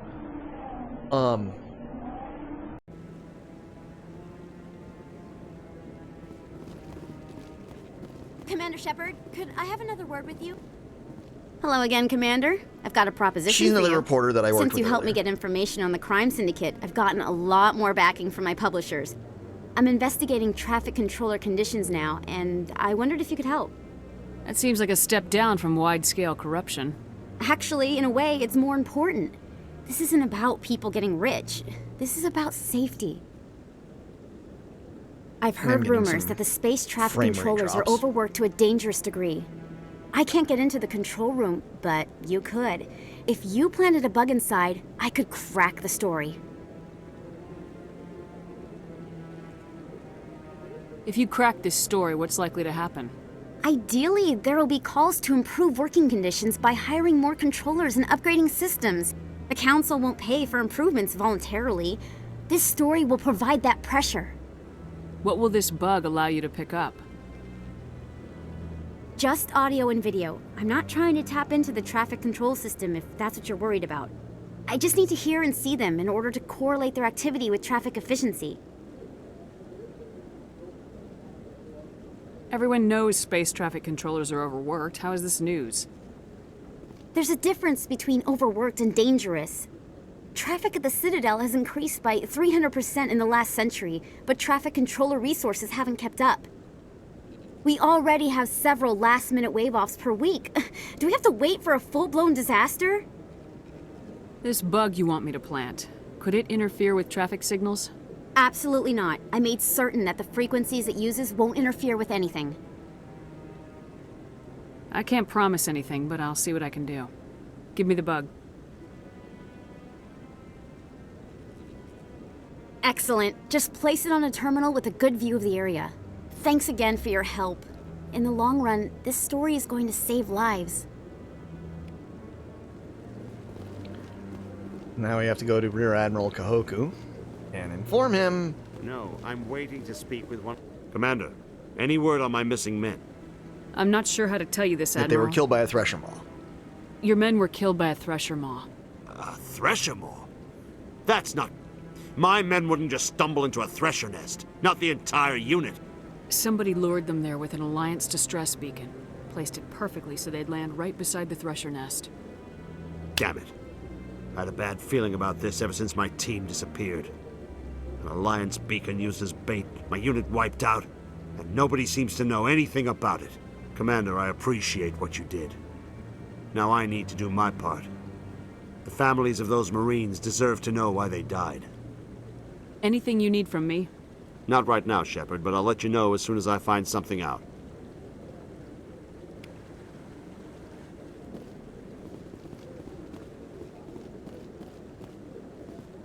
Commander Shepard, could I have another word with you? Hello again, Commander. I've got a proposition She's for another you. reporter that I worked with Since you helped me earlier. get information on the crime syndicate, I've gotten a lot more backing from my publishers. I'm investigating traffic controller conditions now, and I wondered if you could help. That seems like a step down from wide-scale corruption. Actually, in a way, it's more important. This isn't about people getting rich. This is about safety. I've heard rumors that the space traffic frame rate controllers are drops. overworked to a dangerous degree. I can't get into the control room, but you could. If you planted a bug inside, I could crack the story. If you crack this story, what's likely to happen? Ideally, there will be calls to improve working conditions by hiring more controllers and upgrading systems. The Council won't pay for improvements voluntarily. This story will provide that pressure. What will this bug allow you to pick up? Just audio and video. I'm not trying to tap into the traffic control system if that's what you're worried about. I just need to hear and see them in order to correlate their activity with traffic efficiency. Everyone knows space traffic controllers are overworked. How is this news? There's a difference between overworked and dangerous. Traffic at the Citadel has increased by 300% in the last century, but traffic controller resources haven't kept up. We already have several last-minute wave-offs per week. Do we have to wait for a full-blown disaster? This bug you want me to plant, could it interfere with traffic signals? Absolutely not. I made certain that the frequencies it uses won't interfere with anything. I can't promise anything, but I'll see what I can do. Give me the bug. Excellent. Just place it on a terminal with a good view of the area. Thanks again for your help. In the long run, this story is going to save lives. Now we have to go to Rear Admiral Kahoku and inform him. No, I'm waiting to speak with one. Commander, any word on my missing men? I'm not sure how to tell you this, That Admiral. they were killed by a Thresher Maw. Your men were killed by a Thresher Maw. A Thresher Maw? That's not... My men wouldn't just stumble into a Thresher nest. Not the entire unit. Somebody lured them there with an Alliance distress beacon. Placed it perfectly so they'd land right beside the Thresher nest. Damn it. I had a bad feeling about this ever since my team disappeared. An Alliance beacon used as bait, my unit wiped out, and nobody seems to know anything about it. Commander, I appreciate what you did. Now I need to do my part. The families of those Marines deserve to know why they died. Anything you need from me? Not right now, Shepard, but I'll let you know as soon as I find something out.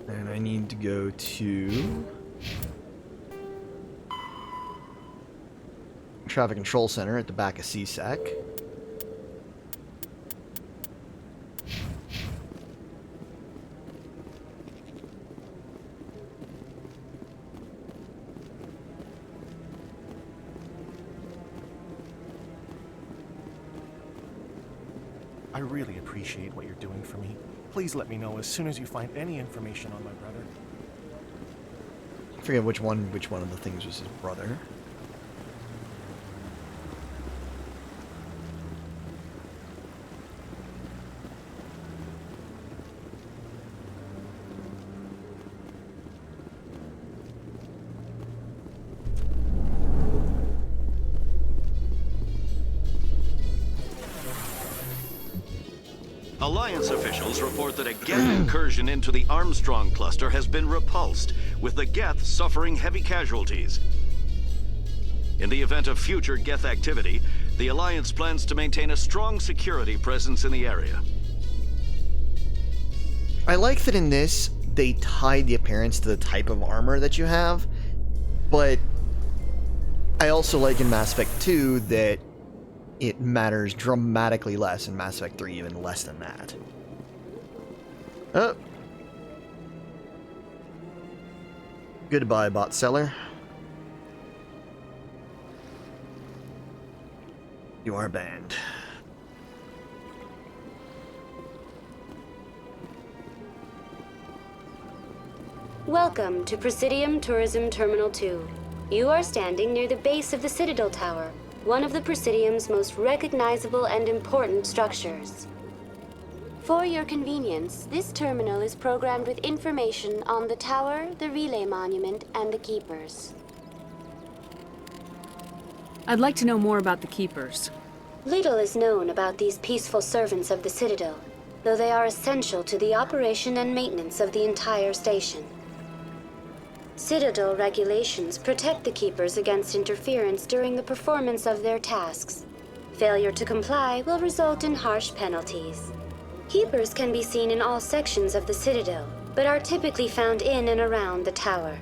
And I need to go to Traffic Control Center at the back of CSEC. I really appreciate what you're doing for me. Please let me know as soon as you find any information on my brother. I forget which one of the things was his brother. Alliance officials report that a Geth incursion into the Armstrong cluster has been repulsed, with the Geth suffering heavy casualties. In the event of future Geth activity, the Alliance plans to maintain a strong security presence in the area. I like that in this, they tied the appearance to the type of armor that you have, but I also like in Mass Effect 2 that it matters dramatically less, in Mass Effect 3 even less than that. Oh. Goodbye, bot seller. You are banned. Welcome to Presidium Tourism Terminal 2. You are standing near the base of the Citadel Tower, one of the Presidium's most recognizable and important structures. For your convenience, this terminal is programmed with information on the tower, the relay monument, and the Keepers. I'd like to know more about the Keepers. Little is known about these peaceful servants of the Citadel, though they are essential to the operation and maintenance of the entire station. Citadel regulations protect the Keepers against interference during the performance of their tasks. Failure to comply will result in harsh penalties. Keepers can be seen in all sections of the Citadel, but are typically found in and around the tower.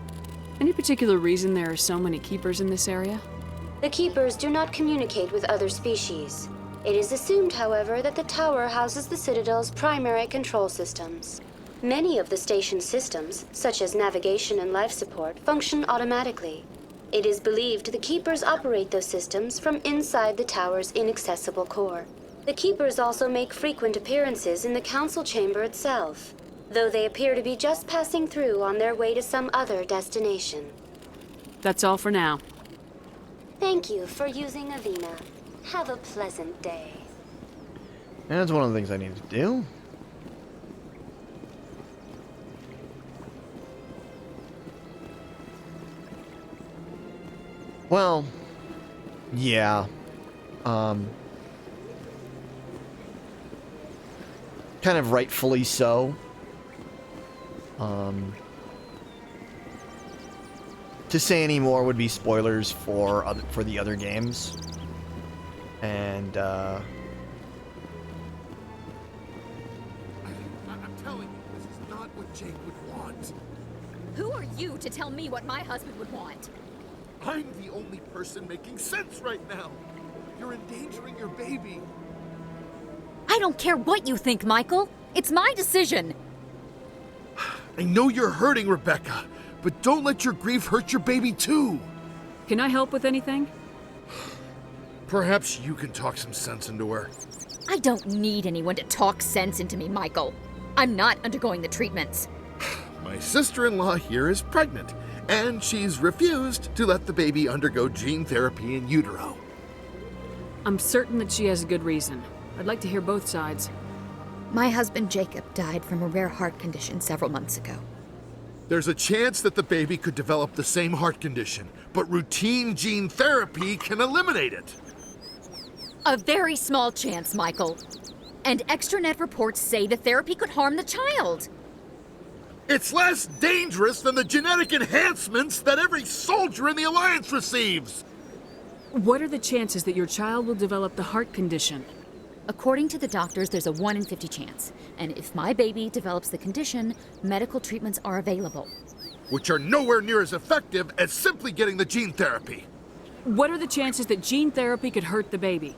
Any particular reason there are so many Keepers in this area? The Keepers do not communicate with other species. It is assumed, however, that the tower houses the Citadel's primary control systems. Many of the station's systems, such as navigation and life support, function automatically. It is believed the Keepers operate those systems from inside the tower's inaccessible core. The Keepers also make frequent appearances in the Council Chamber itself, though they appear to be just passing through on their way to some other destination. That's all for now. Thank you for using Avina. Have a pleasant day. And that's one of the things I need to do. Well, yeah. Kind of rightfully so. To say any more would be spoilers for the other games. And I'm telling you, this is not what Jake would want. Who are you to tell me what my husband would want? I'm the only person making sense right now. You're endangering your baby. I don't care what you think, Michael. It's my decision. I know you're hurting, Rebecca, but don't let your grief hurt your baby too. Can I help with anything? Perhaps you can talk some sense into her. I don't need anyone to talk sense into me, Michael. I'm not undergoing the treatments. My sister-in-law here is pregnant, and she's refused to let the baby undergo gene therapy in utero. I'm certain that she has a good reason. I'd like to hear both sides. My husband Jacob died from a rare heart condition several months ago. There's a chance that the baby could develop the same heart condition, but routine gene therapy can eliminate it. A very small chance, Michael. And extranet reports say the therapy could harm the child. It's less dangerous than the genetic enhancements that every soldier in the Alliance receives. What are the chances that your child will develop the heart condition? According to the doctors, there's a 1 in 50 chance. And if my baby develops the condition, medical treatments are available. Which are nowhere near as effective as simply getting the gene therapy. What are the chances that gene therapy could hurt the baby?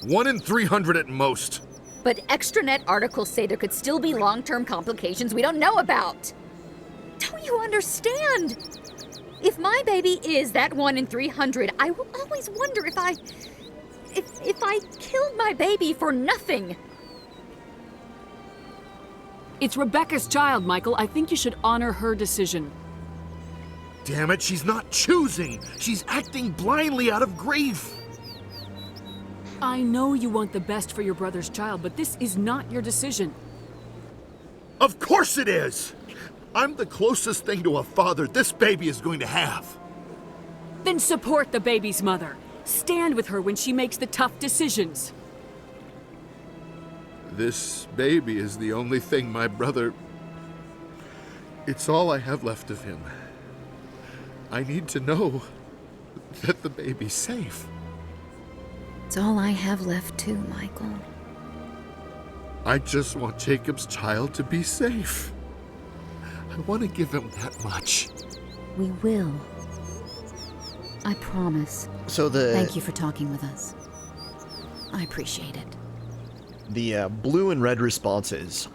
1 in 300 at most. But extranet articles say there could still be long-term complications we don't know about. Don't you understand? If my baby is that 1 in 300, I will always wonder if I killed my baby for nothing. It's Rebecca's child, Michael. I think you should honor her decision. Damn it, she's not choosing. She's acting blindly out of grief. I know you want the best for your brother's child, but this is not your decision. Of course it is! I'm the closest thing to a father this baby is going to have. Then support the baby's mother. Stand with her when she makes the tough decisions. This baby is the only thing my brother... It's all I have left of him. I need to know that the baby's safe. It's all I have left too, Michael. I just want Jacob's child to be safe. I want to give him that much. We will. I promise. So Thank you for talking with us. I appreciate it. The blue and red responses.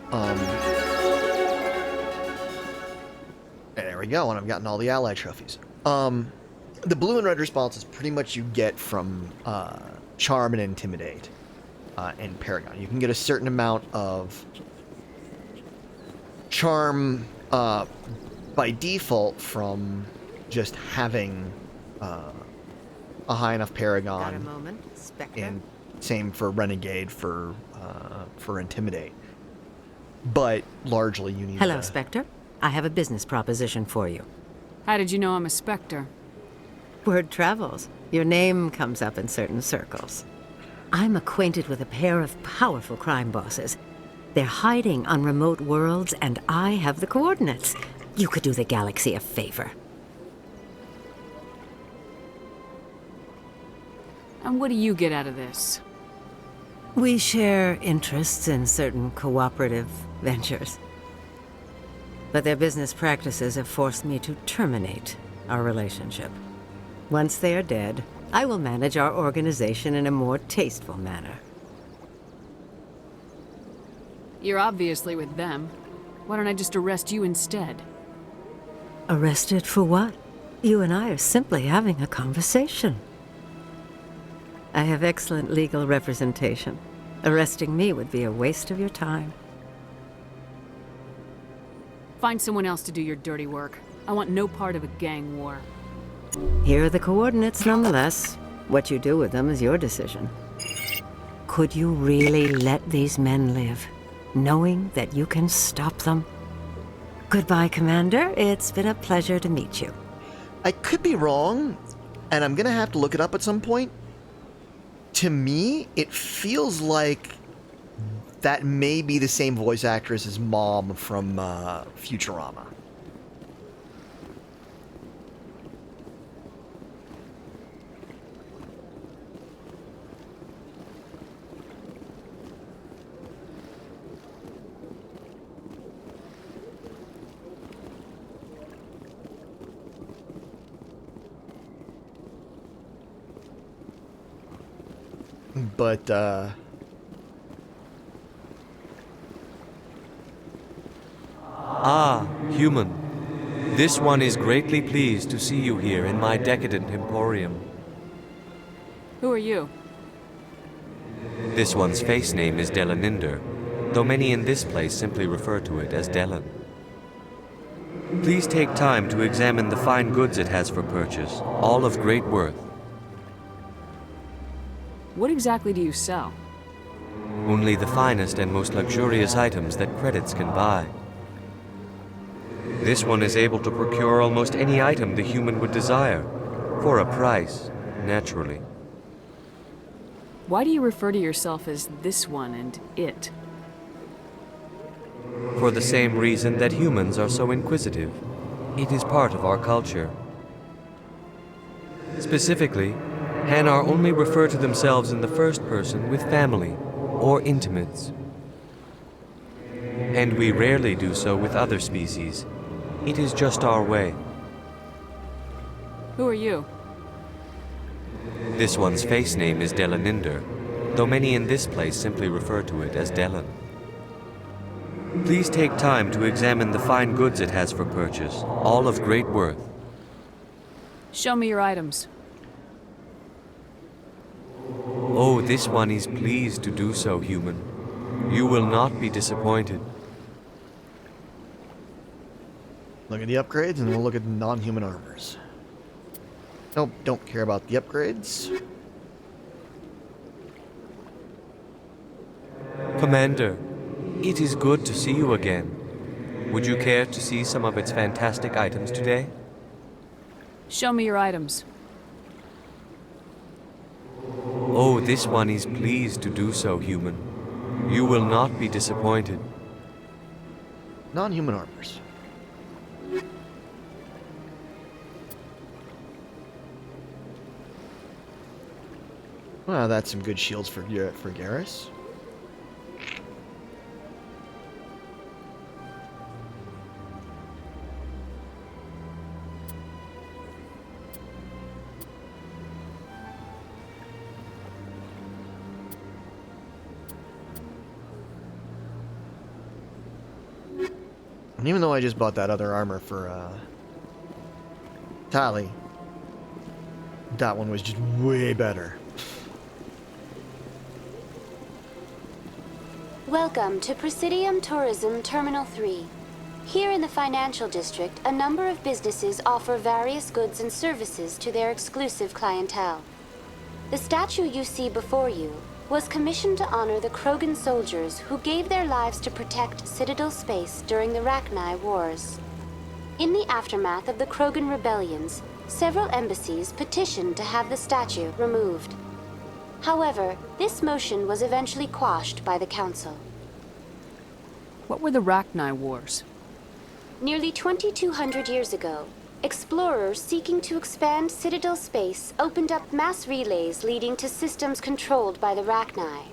There we go, and I've gotten all the ally trophies. The blue and red responses pretty much you get from Charm and Intimidate and Paragon. You can get a certain amount of Charm by default from just having a high enough Paragon. Got a moment, Spectre? And same for Renegade for Intimidate. But largely you need Hello, Spectre. I have a business proposition for you. How did you know I'm a Spectre? Word travels. Your name comes up in certain circles. I'm acquainted with a pair of powerful crime bosses. They're hiding on remote worlds, and I have the coordinates. You could do the galaxy a favor. And what do you get out of this? We share interests in certain cooperative ventures. But their business practices have forced me to terminate our relationship. Once they are dead, I will manage our organization in a more tasteful manner. You're obviously with them. Why don't I just arrest you instead? Arrested for what? You and I are simply having a conversation. I have excellent legal representation. Arresting me would be a waste of your time. Find someone else to do your dirty work. I want no part of a gang war. Here are the coordinates nonetheless. What you do with them is your decision. Could you really let these men live, knowing that you can stop them? Goodbye, Commander. It's been a pleasure to meet you. I could be wrong, and I'm gonna have to look it up at some point. To me, it feels like that may be the same voice actress as Mom from Futurama. But, Ah, human. This one is greatly pleased to see you here in my decadent emporium. Who are you? This one's face name is Delaninder, though many in this place simply refer to it as Delan. Please take time to examine the fine goods it has for purchase, all of great worth. What exactly do you sell? Only the finest and most luxurious items that credits can buy. This one is able to procure almost any item the human would desire, for a price, naturally. Why do you refer to yourself as this one and it? For the same reason that humans are so inquisitive. It is part of our culture. Specifically, Hanar only refer to themselves in the first person with family or intimates. And we rarely do so with other species. It is just our way. Who are you? This one's face name is Delaninder, though many in this place simply refer to it as Delan. Please take time to examine the fine goods it has for purchase, all of great worth. Show me your items. Oh, this one is pleased to do so, human. You will not be disappointed. Look at the upgrades, and we'll look at the non-human armors. Nope, don't care about the upgrades. Commander, it is good to see you again. Would you care to see some of its fantastic items today? Show me your items. Oh, this one is pleased to do so, human. You will not be disappointed. Non-human armors. Well, that's some good shields for Garrus. And even though I just bought that other armor for Tali, that one was just way better. Welcome to Presidium Tourism Terminal 3. Here in the financial district, a number of businesses offer various goods and services to their exclusive clientele. The statue you see before you was commissioned to honor the Krogan soldiers who gave their lives to protect Citadel space during the Rachni Wars. In the aftermath of the Krogan rebellions, several embassies petitioned to have the statue removed. However, this motion was eventually quashed by the Council. What were the Rachni Wars? Nearly 2,200 years ago, explorers seeking to expand Citadel space opened up mass relays leading to systems controlled by the Rachni.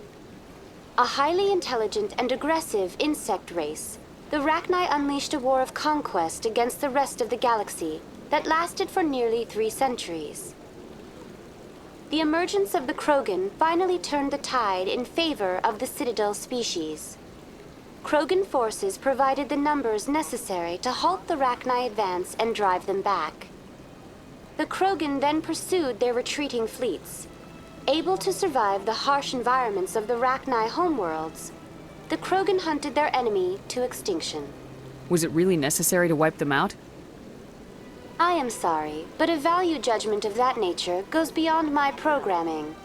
A highly intelligent and aggressive insect race, the Rachni unleashed a war of conquest against the rest of the galaxy that lasted for nearly 3 centuries. The emergence of the Krogan finally turned the tide in favor of the Citadel species. Krogan forces provided the numbers necessary to halt the Rachni advance and drive them back. The Krogan then pursued their retreating fleets. Able to survive the harsh environments of the Rachni homeworlds, the Krogan hunted their enemy to extinction. Was it really necessary to wipe them out? I am sorry, but a value judgment of that nature goes beyond my programming.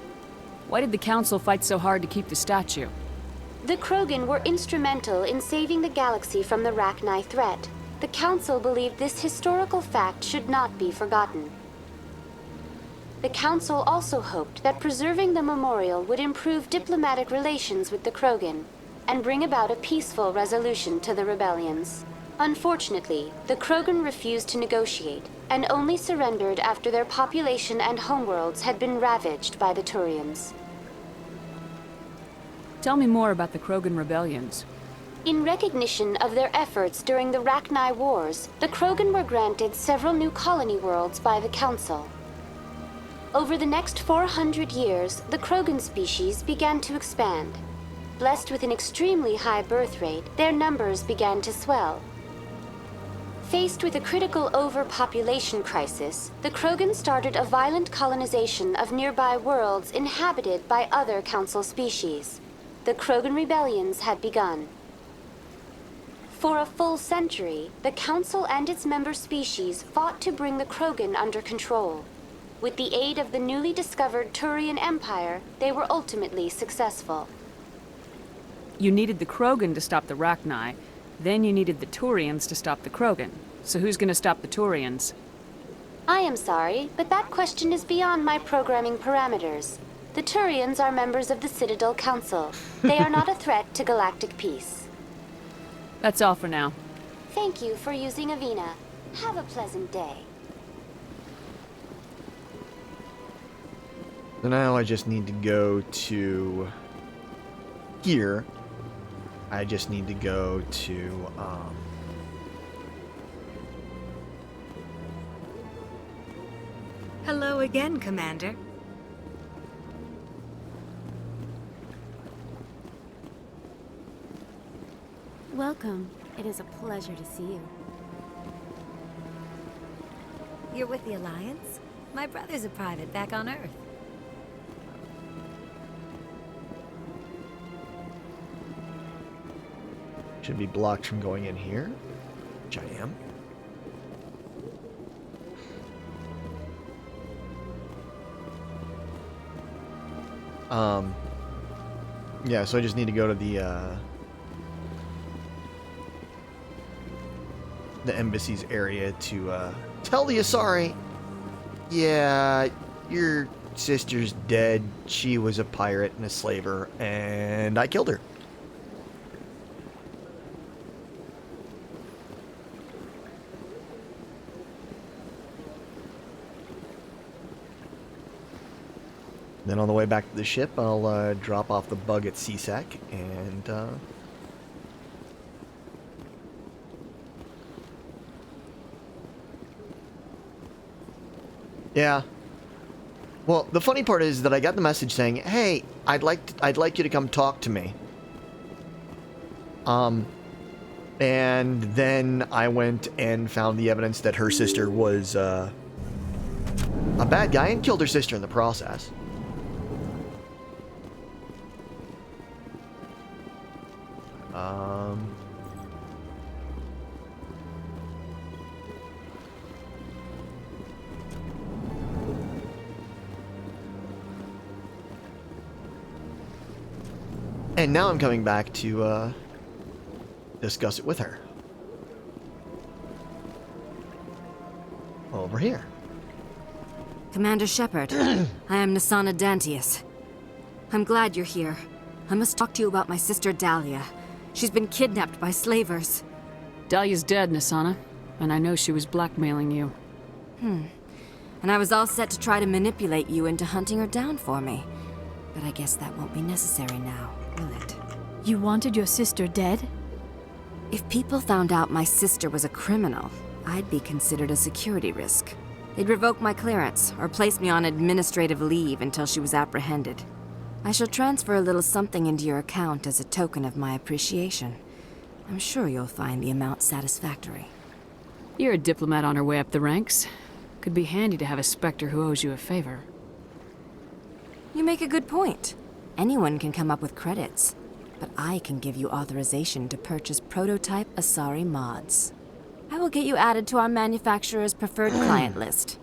Why did the Council fight so hard to keep the statue? The Krogan were instrumental in saving the galaxy from the Rachni threat. The Council believed this historical fact should not be forgotten. The Council also hoped that preserving the memorial would improve diplomatic relations with the Krogan and bring about a peaceful resolution to the rebellions. Unfortunately, the Krogan refused to negotiate and only surrendered after their population and homeworlds had been ravaged by the Turians. Tell me more about the Krogan rebellions. In recognition of their efforts during the Rachni Wars, the Krogan were granted several new colony worlds by the Council. Over the next 400 years, the Krogan species began to expand. Blessed with an extremely high birth rate, their numbers began to swell. Faced with a critical overpopulation crisis, the Krogan started a violent colonization of nearby worlds inhabited by other Council species. The Krogan rebellions had begun. For a full century, the Council and its member species fought to bring the Krogan under control. With the aid of the newly discovered Turian Empire, they were ultimately successful. You needed the Krogan to stop the Rachni, then you needed the Turians to stop the Krogan. So who's gonna stop the Turians? I am sorry, but that question is beyond my programming parameters. The Turians are members of the Citadel Council. They are not a threat to galactic peace. That's all for now. Thank you for using Avina. Have a pleasant day. So now I just need to go to here. I just need to go to Hello again, Commander. Welcome. It is a pleasure to see you. You're with the Alliance? My brother's a private back on Earth. should be blocked from going in here, which I am. Yeah, so I just need to go to the embassy's area to tell the Asari, yeah, your sister's dead. She was a pirate and a slaver, and I killed her. Then on the way back to the ship, I'll drop off the bug at CSEC and yeah. Well, the funny part is that I got the message saying, "Hey, I'd like you to come talk to me." And then I went and found the evidence that her sister was a bad guy and killed her sister in the process. And now I'm coming back to discuss it with her. Over here. Commander Shepard, I am Nasana Dantius. I'm glad you're here. I must talk to you about my sister Dahlia. She's been kidnapped by slavers. Dahlia's dead, Nasana, and I know she was blackmailing you. And I was all set to try to manipulate you into hunting her down for me. But I guess that won't be necessary now, will it? You wanted your sister dead? If people found out my sister was a criminal, I'd be considered a security risk. They'd revoke my clearance, or place me on administrative leave until she was apprehended. I shall transfer a little something into your account as a token of my appreciation. I'm sure you'll find the amount satisfactory. You're a diplomat on her way up the ranks. Could be handy to have a Spectre who owes you a favor. You make a good point. Anyone can come up with credits, but I can give you authorization to purchase prototype Asari mods. I will get you added to our manufacturer's preferred client list.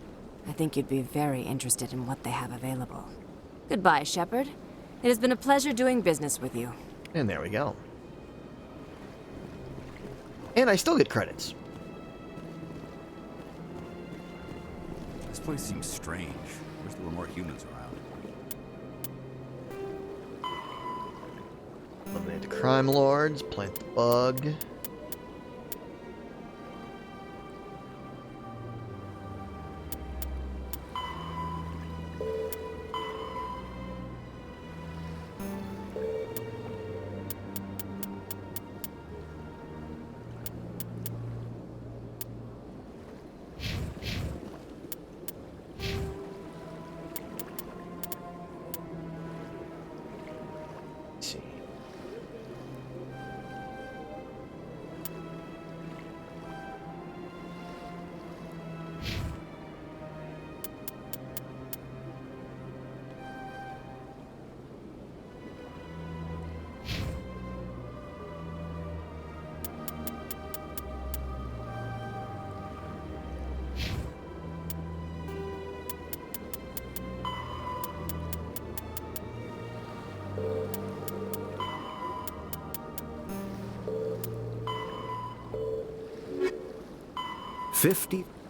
I think you'd be very interested in what they have available. Goodbye, Shepard. It has been a pleasure doing business with you. And there we go. And I still get credits. This place seems strange. Wish there were more humans around. Eliminate the crime lords, plant the bug.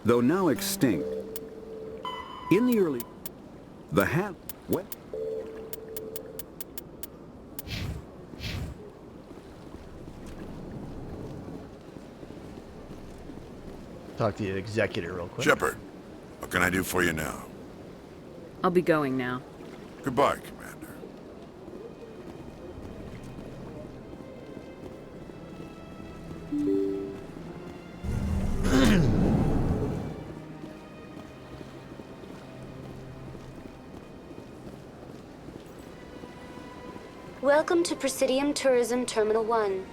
Though now extinct. In the early... The hat... What? Talk to the executor real quick. Shepard, what can I do for you now? I'll be going now. Goodbye, Commander. Welcome to Presidium Tourism Terminal 1.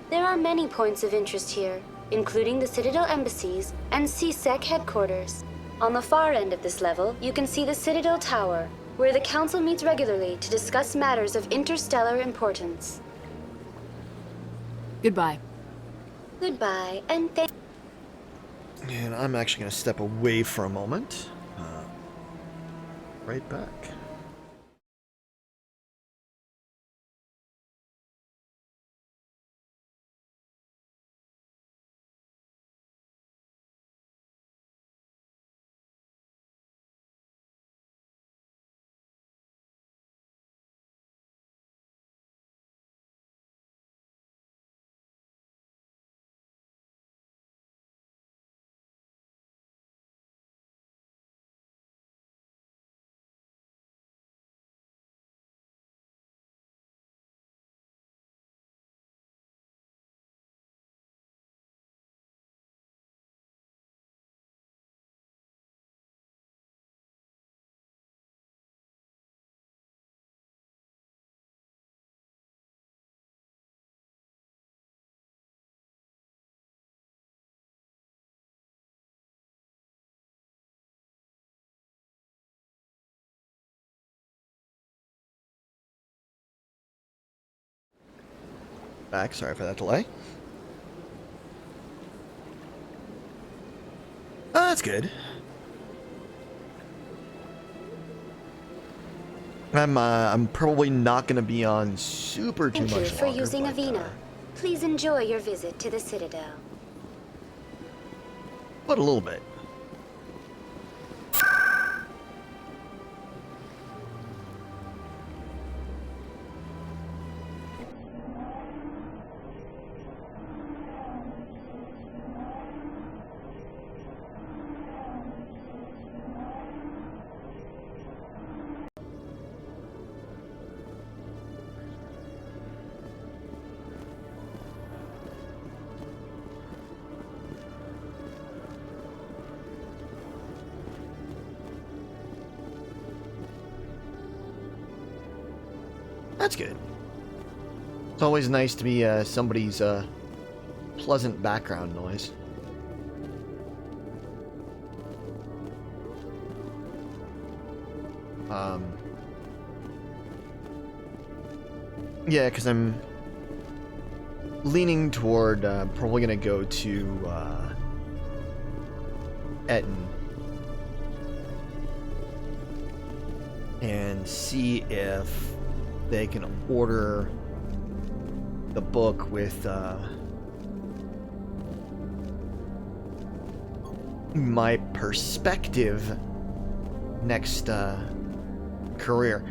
There are many points of interest here, including the Citadel embassies and CSEC headquarters. On the far end of this level, you can see the Citadel Tower, where the Council meets regularly to discuss matters of interstellar importance. Goodbye. Goodbye, and thank... And I'm actually going to step away for a moment. Right back. Back, sorry for that delay. Oh, that's good. I'm probably not going to be on super too Thank much you for longer, using but, Avina. Please enjoy your visit to the Citadel. but a little bit. That's good. It's always nice to be somebody's pleasant background noise. Yeah, because I'm leaning toward probably gonna go to Etten and see if they can order the book with my perspective next career.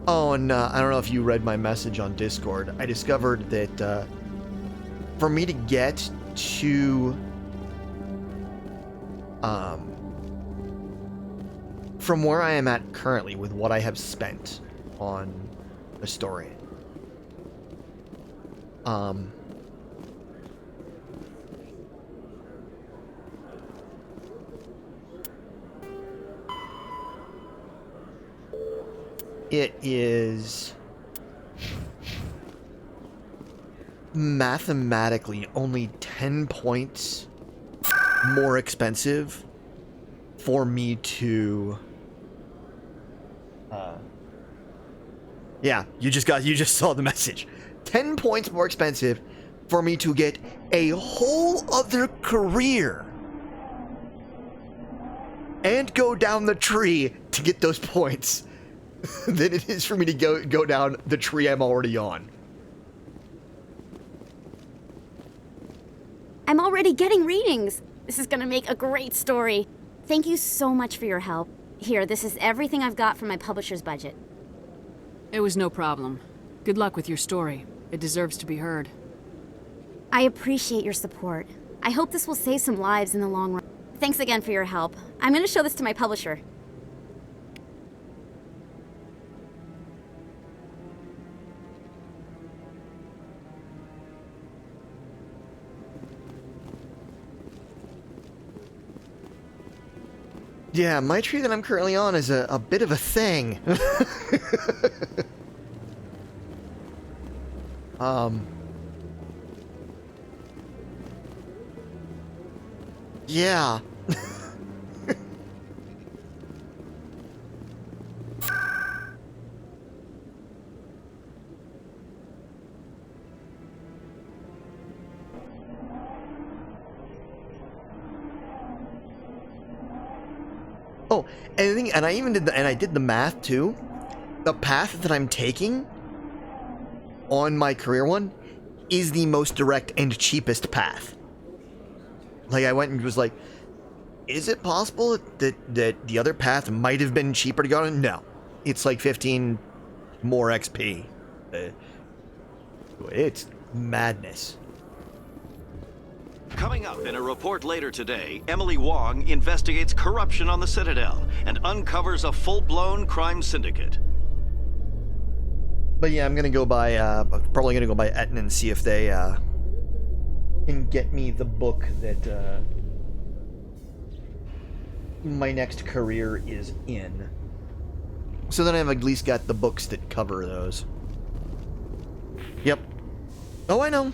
Oh, and I don't know if you read my message on Discord. I discovered that for me to get to from where I am at currently with what I have spent on the story, it is mathematically only 10 points more expensive for me to yeah, you just saw the message. 10 points more expensive for me to get a whole other career and go down the tree to get those points than it is for me to go down the tree I'm already on. I'm already getting readings. This is gonna make a great story. Thank you so much for your help. Here, this is everything I've got from my publisher's budget. It was no problem. Good luck with your story. It deserves to be heard. I appreciate your support. I hope this will save some lives in the long run. Thanks again for your help. I'm gonna show this to my publisher. Yeah, my tree that I'm currently on is a bit of a thing. Yeah. Oh, and I even did I did the math too. The path that I'm taking on my career one is the most direct and cheapest path. Like, I went and was like, is it possible that the other path might have been cheaper to go on? No. It's like 15 more XP. It's madness. Coming up in a report later today, Emily Wong investigates corruption on the Citadel and uncovers a full-blown crime syndicate. But yeah, I'm gonna go by, probably gonna go by Etten and see if they, can get me the book that, my next career is in. So then I've at least got the books that cover those. Yep. Oh, I know.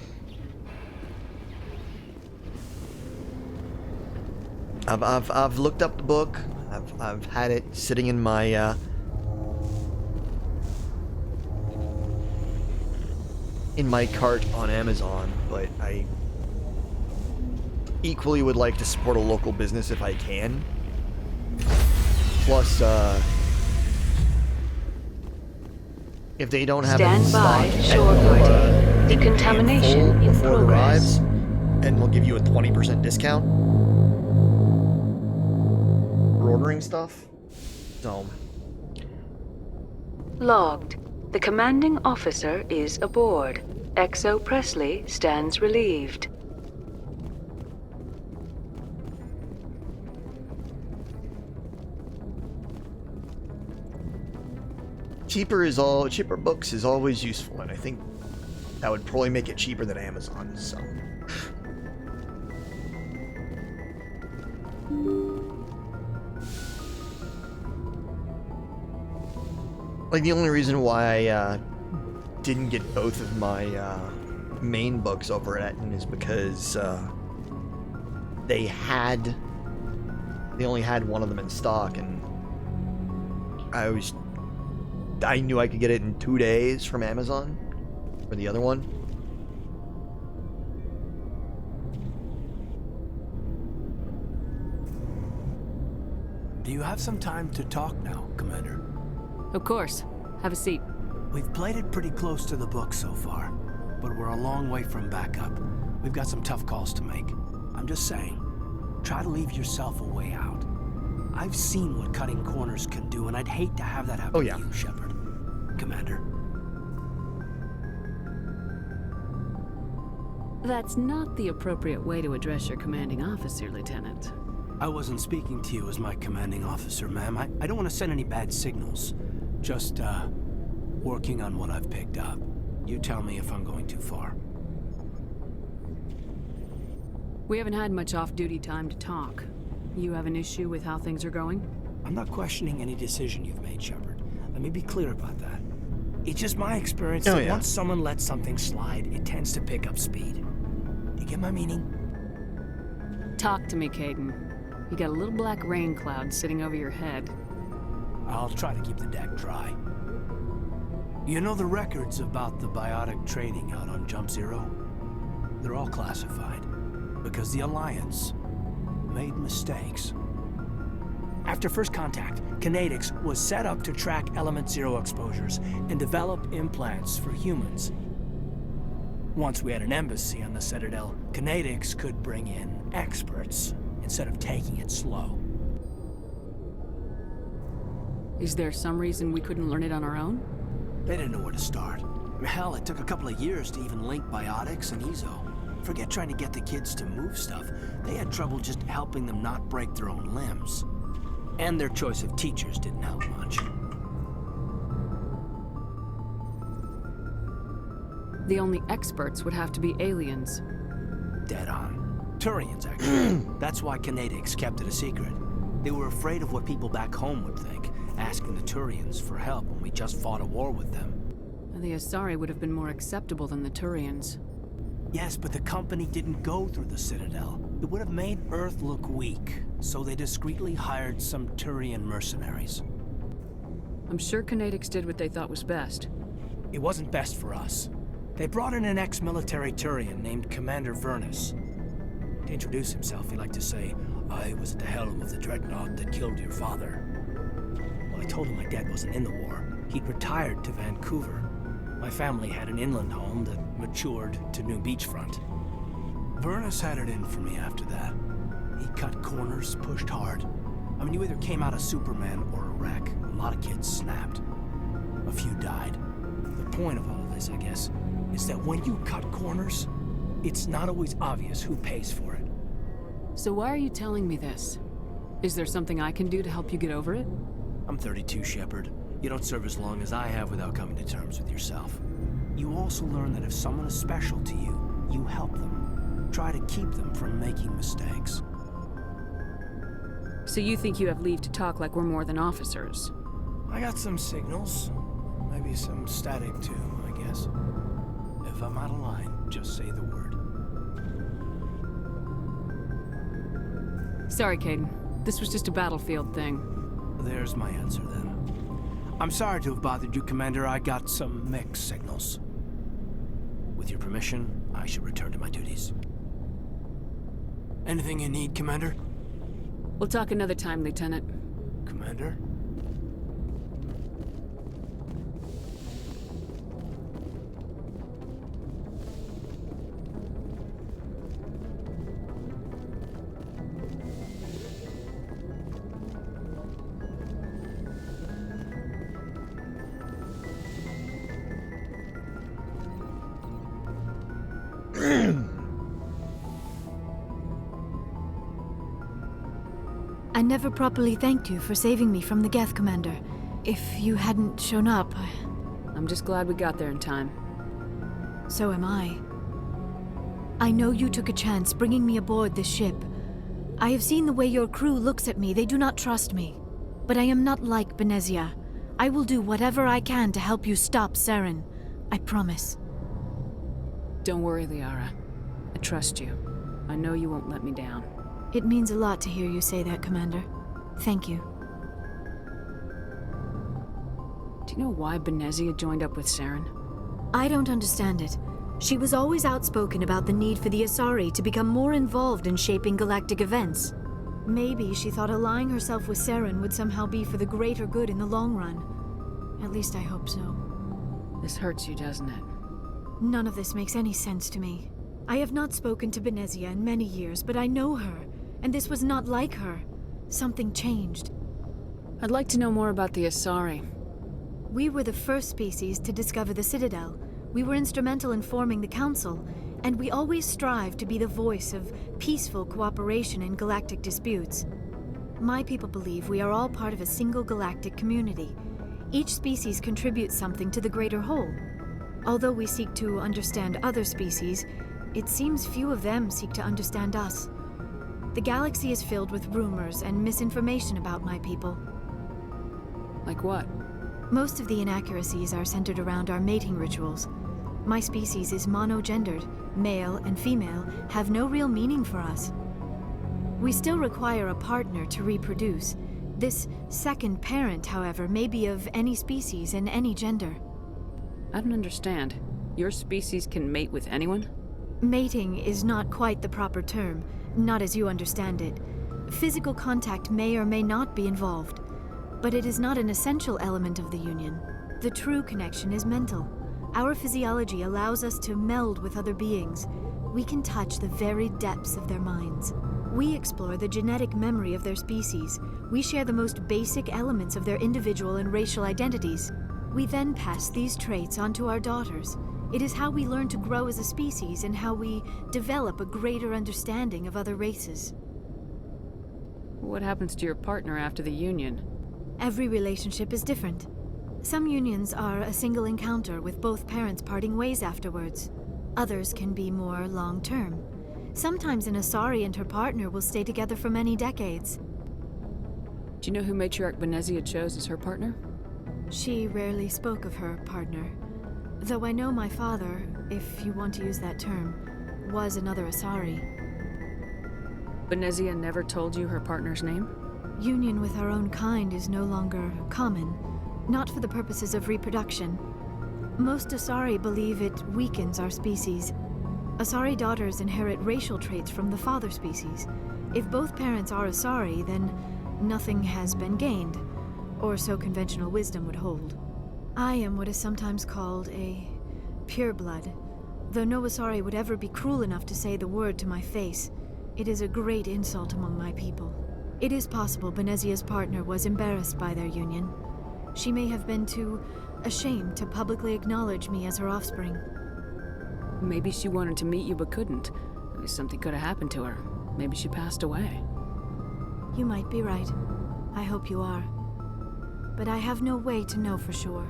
I've looked up the book. I've had it sitting in my in my cart on Amazon, but I equally would like to support a local business if I can. Plus, if they don't have it in stock, decontamination in before it arrives, and we'll give you a 20% discount for ordering stuff. So, Logged. The commanding officer is aboard. Exo Presley stands relieved. cheaper books is always useful, and I think that would probably make it cheaper than Amazon, so. Like, the only reason why I didn't get both of my main books over at Eton is because they only had one of them in stock, and I knew I could get it in 2 days from Amazon for the other one. Do you have some time to talk now, Commander? Of course. Have a seat. We've played it pretty close to the book so far, but we're a long way from backup. We've got some tough calls to make. I'm just saying, try to leave yourself a way out. I've seen what cutting corners can do, and I'd hate to have that happen to you, Shepard. Commander. That's not the appropriate way to address your commanding officer, Lieutenant. I wasn't speaking to you as my commanding officer, ma'am. I don't want to send any bad signals. Just, working on what I've picked up. You tell me if I'm going too far. We haven't had much off-duty time to talk. You have an issue with how things are going? I'm not questioning any decision you've made, Shepard. Let me be clear about that. It's just my experience that once someone lets something slide, it tends to pick up speed. You get my meaning? Talk to me, Kaidan. You got a little black rain cloud sitting over your head. I'll try to keep the deck dry. You know the records about the biotic trading out on Jump Zero? They're all classified, because the Alliance made mistakes. After first contact, Kinetics was set up to track Element Zero exposures and develop implants for humans. Once we had an embassy on the Citadel, Kinetics could bring in experts instead of taking it slow. Is there some reason we couldn't learn it on our own? They didn't know where to start. Hell, it took a couple of years to even link biotics and EZO. Forget trying to get the kids to move stuff. They had trouble just helping them not break their own limbs. And their choice of teachers didn't help much. The only experts would have to be aliens. Dead on. Turians, actually. That's why Kinetics kept it a secret. They were afraid of what people back home would think, asking the Turians for help when we just fought a war with them. The Asari would have been more acceptable than the Turians. Yes, but the company didn't go through the Citadel. It would have made Earth look weak, so they discreetly hired some Turian mercenaries. I'm sure Kinetics did what they thought was best. It wasn't best for us. They brought in an ex-military Turian named Commander Vernus. To introduce himself, he liked to say, "I was at the helm of the dreadnought that killed your father." Well, I told him my dad wasn't in the war. He'd retired to Vancouver. My family had an inland home that matured to New Beachfront. Vernus had it in for me after that. He cut corners, pushed hard. I mean, you either came out a Superman or a wreck. A lot of kids snapped. A few died. The point of all of this, I guess, is that when you cut corners, it's not always obvious who pays for it. So why are you telling me this? Is there something I can do to help you get over it? I'm 32, Shepard. You don't serve as long as I have without coming to terms with yourself. You also learn that if someone is special to you, you help them. Try to keep them from making mistakes. So you think you have leave to talk like we're more than officers? I got some signals. Maybe some static too, I guess. If I'm out of line, just say the word. Sorry, Kaidan. This was just a battlefield thing. There's my answer then. I'm sorry to have bothered you, Commander. I got some mixed signals. With your permission, I shall return to my duties. Anything you need, Commander? We'll talk another time, Lieutenant. Commander? I never properly thanked you for saving me from the Geth, Commander. If you hadn't shown up, I'm just glad we got there in time. So am I. I know you took a chance bringing me aboard this ship. I have seen the way your crew looks at me. They do not trust me. But I am not like Benezia. I will do whatever I can to help you stop Saren. I promise. Don't worry, Liara. I trust you. I know you won't let me down. It means a lot to hear you say that, Commander. Thank you. Do you know why Benezia joined up with Saren? I don't understand it. She was always outspoken about the need for the Asari to become more involved in shaping galactic events. Maybe she thought allying herself with Saren would somehow be for the greater good in the long run. At least I hope so. This hurts you, doesn't it? None of this makes any sense to me. I have not spoken to Benezia in many years, but I know her, and this was not like her. Something changed. I'd like to know more about the Asari. We were the first species to discover the Citadel. We were instrumental in forming the Council, and we always strive to be the voice of peaceful cooperation in galactic disputes. My people believe we are all part of a single galactic community. Each species contributes something to the greater whole. Although we seek to understand other species, it seems few of them seek to understand us. The galaxy is filled with rumors and misinformation about my people. Like what? Most of the inaccuracies are centered around our mating rituals. My species is monogendered. Male and female have no real meaning for us. We still require a partner to reproduce. This second parent, however, may be of any species and any gender. I don't understand. Your species can mate with anyone? Mating is not quite the proper term, not as you understand it. Physical contact may or may not be involved, but it is not an essential element of the union. The true connection is mental. Our physiology allows us to meld with other beings. We can touch the very depths of their minds. We explore the genetic memory of their species. We share the most basic elements of their individual and racial identities. We then pass these traits on to our daughters. It is how we learn to grow as a species and how we develop a greater understanding of other races. What happens to your partner after the union? Every relationship is different. Some unions are a single encounter with both parents parting ways afterwards. Others can be more long-term. Sometimes an Asari and her partner will stay together for many decades. Do you know who Matriarch Benezia chose as her partner? She rarely spoke of her partner. Though I know my father, if you want to use that term, was another Asari. Benezia never told you her partner's name? Union with our own kind is no longer common, not for the purposes of reproduction. Most Asari believe it weakens our species. Asari daughters inherit racial traits from the father species. If both parents are Asari, then nothing has been gained, or so conventional wisdom would hold. I am what is sometimes called a pureblood. Though no Asari would ever be cruel enough to say the word to my face, it is a great insult among my people. It is possible Benezia's partner was embarrassed by their union. She may have been too ashamed to publicly acknowledge me as her offspring. Maybe she wanted to meet you but couldn't. Maybe something could have happened to her. Maybe she passed away. You might be right. I hope you are. But I have no way to know for sure.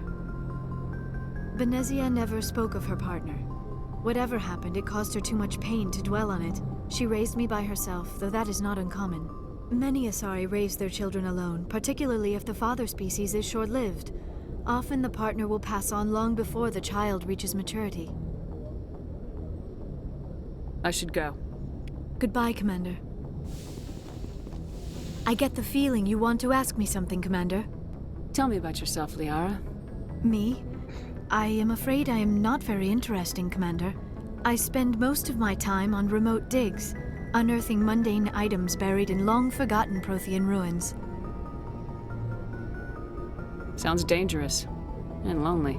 Benezia never spoke of her partner. Whatever happened, it caused her too much pain to dwell on it. She raised me by herself, though that is not uncommon. Many Asari raise their children alone, particularly if the father species is short-lived. Often the partner will pass on long before the child reaches maturity. I should go. Goodbye, Commander. I get the feeling you want to ask me something, Commander. Tell me about yourself, Liara. Me? I am afraid I am not very interesting, Commander. I spend most of my time on remote digs, unearthing mundane items buried in long-forgotten Prothean ruins. Sounds dangerous. And lonely.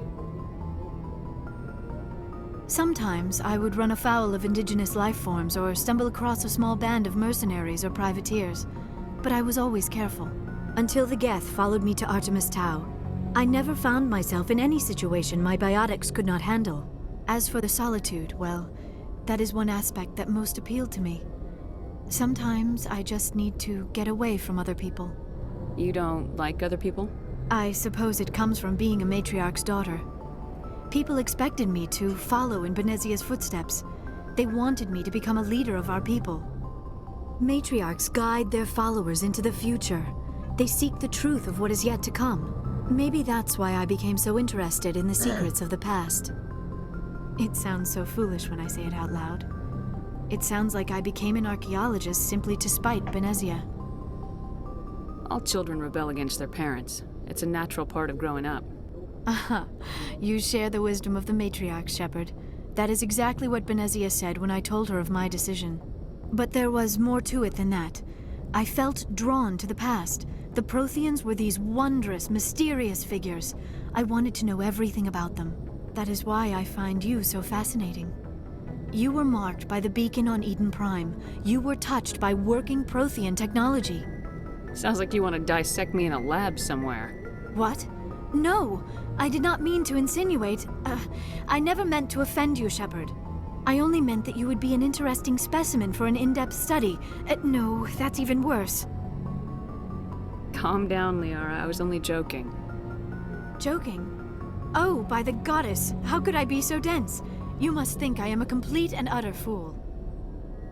Sometimes I would run afoul of indigenous life forms or stumble across a small band of mercenaries or privateers, but I was always careful. Until the Geth followed me to Artemis Tau, I never found myself in any situation my biotics could not handle. As for the solitude, well, that is one aspect that most appealed to me. Sometimes I just need to get away from other people. You don't like other people? I suppose it comes from being a matriarch's daughter. People expected me to follow in Benezia's footsteps. They wanted me to become a leader of our people. Matriarchs guide their followers into the future. They seek the truth of what is yet to come. Maybe that's why I became so interested in the secrets of the past. It sounds so foolish when I say it out loud. It sounds like I became an archaeologist simply to spite Benezia. All children rebel against their parents. It's a natural part of growing up. Aha, you share the wisdom of the matriarch, Shepard. That is exactly what Benezia said when I told her of my decision. But there was more to it than that. I felt drawn to the past. The Protheans were these wondrous, mysterious figures. I wanted to know everything about them. That is why I find you so fascinating. You were marked by the beacon on Eden Prime. You were touched by working Prothean technology. Sounds like you want to dissect me in a lab somewhere. What? No, I did not mean to insinuate. I never meant to offend you, Shepard. I only meant that you would be an interesting specimen for an in-depth study. No, that's even worse. Calm down, Liara. I was only joking. Joking? Oh, by the goddess, how could I be so dense? You must think I am a complete and utter fool.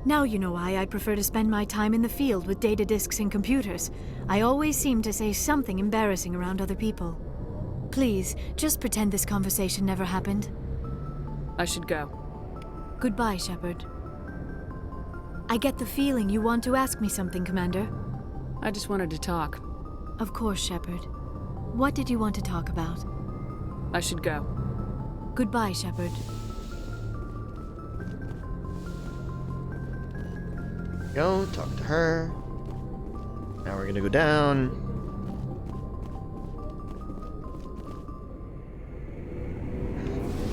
Now you know why I prefer to spend my time in the field with data disks and computers. I always seem to say something embarrassing around other people. Please, just pretend this conversation never happened. I should go. Goodbye, Shepard. I get the feeling you want to ask me something, Commander. I just wanted to talk. Of course, Shepard. What did you want to talk about? I should go. Goodbye, Shepard. Go, talk to her. Now we're gonna go down.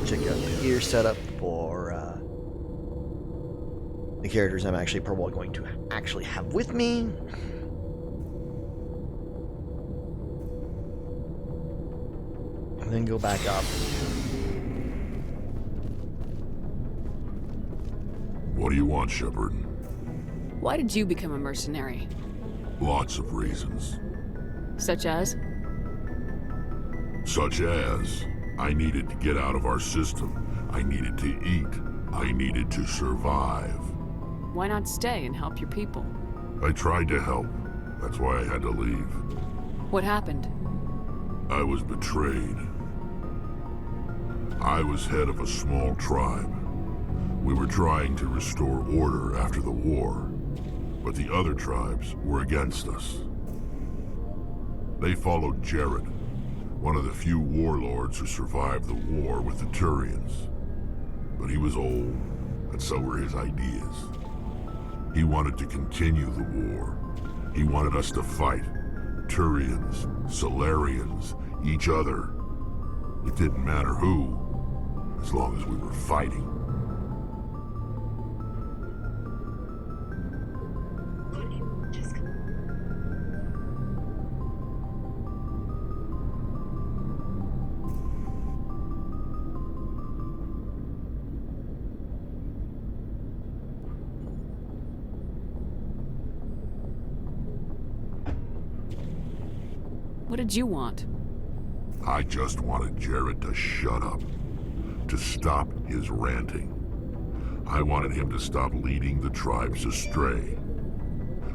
Check out the gear setup for the characters I'm actually probably going to actually have with me. And then go back up. What do you want, Shepard? Why did you become a mercenary? Lots of reasons. Such as? Such as, I needed to get out of our system. I needed to eat. I needed to survive. Why not stay and help your people? I tried to help. That's why I had to leave. What happened? I was betrayed. I was head of a small tribe. We were trying to restore order after the war, but the other tribes were against us. They followed Jared, one of the few warlords who survived the war with the Turians. But he was old, and so were his ideas. He wanted to continue the war. He wanted us to fight. Turians, Solarians, each other. It didn't matter who, as long as we were fighting. What did you want? I just wanted Jared to shut up, to stop his ranting. I wanted him to stop leading the tribes astray.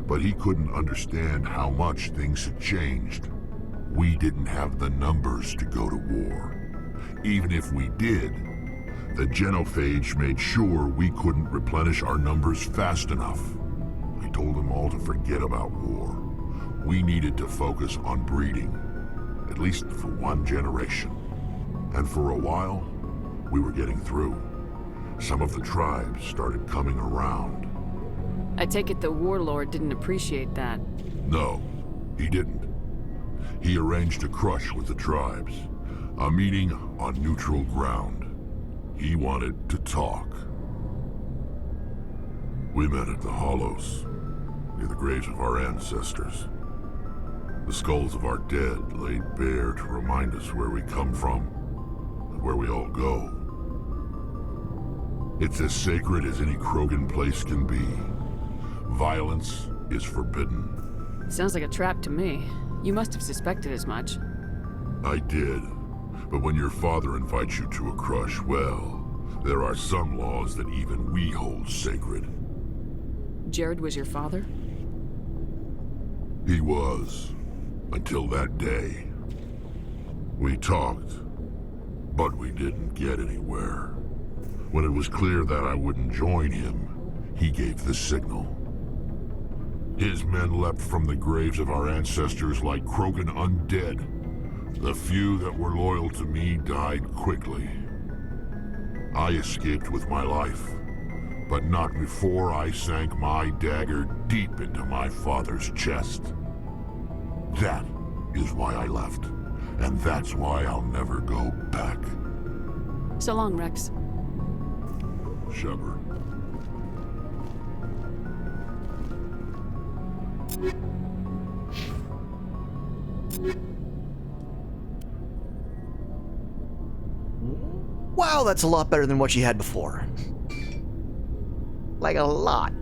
But he couldn't understand how much things had changed. We didn't have the numbers to go to war. Even if we did, the genophage made sure we couldn't replenish our numbers fast enough. I told them all to forget about war. We needed to focus on breeding, at least for one generation. And for a while, we were getting through. Some of the tribes started coming around. I take it the warlord didn't appreciate that. No, he didn't. He arranged a crush with the tribes. A meeting on neutral ground. He wanted to talk. We met at the Hollows, near the graves of our ancestors. The skulls of our dead laid bare to remind us where we come from and where we all go. It's as sacred as any Krogan place can be. Violence is forbidden. Sounds like a trap to me. You must have suspected as much. I did. But when your father invites you to a crush, well, there are some laws that even we hold sacred. Jared was your father? He was. Until that day. We talked, but we didn't get anywhere. When it was clear that I wouldn't join him, he gave the signal. His men leapt from the graves of our ancestors like Krogan undead. The few that were loyal to me died quickly. I escaped with my life, but not before I sank my dagger deep into my father's chest. That is why I left, and that's why I'll never go back. So long, Rex. Shepard. Wow, that's a lot better than what she had before. Like a lot.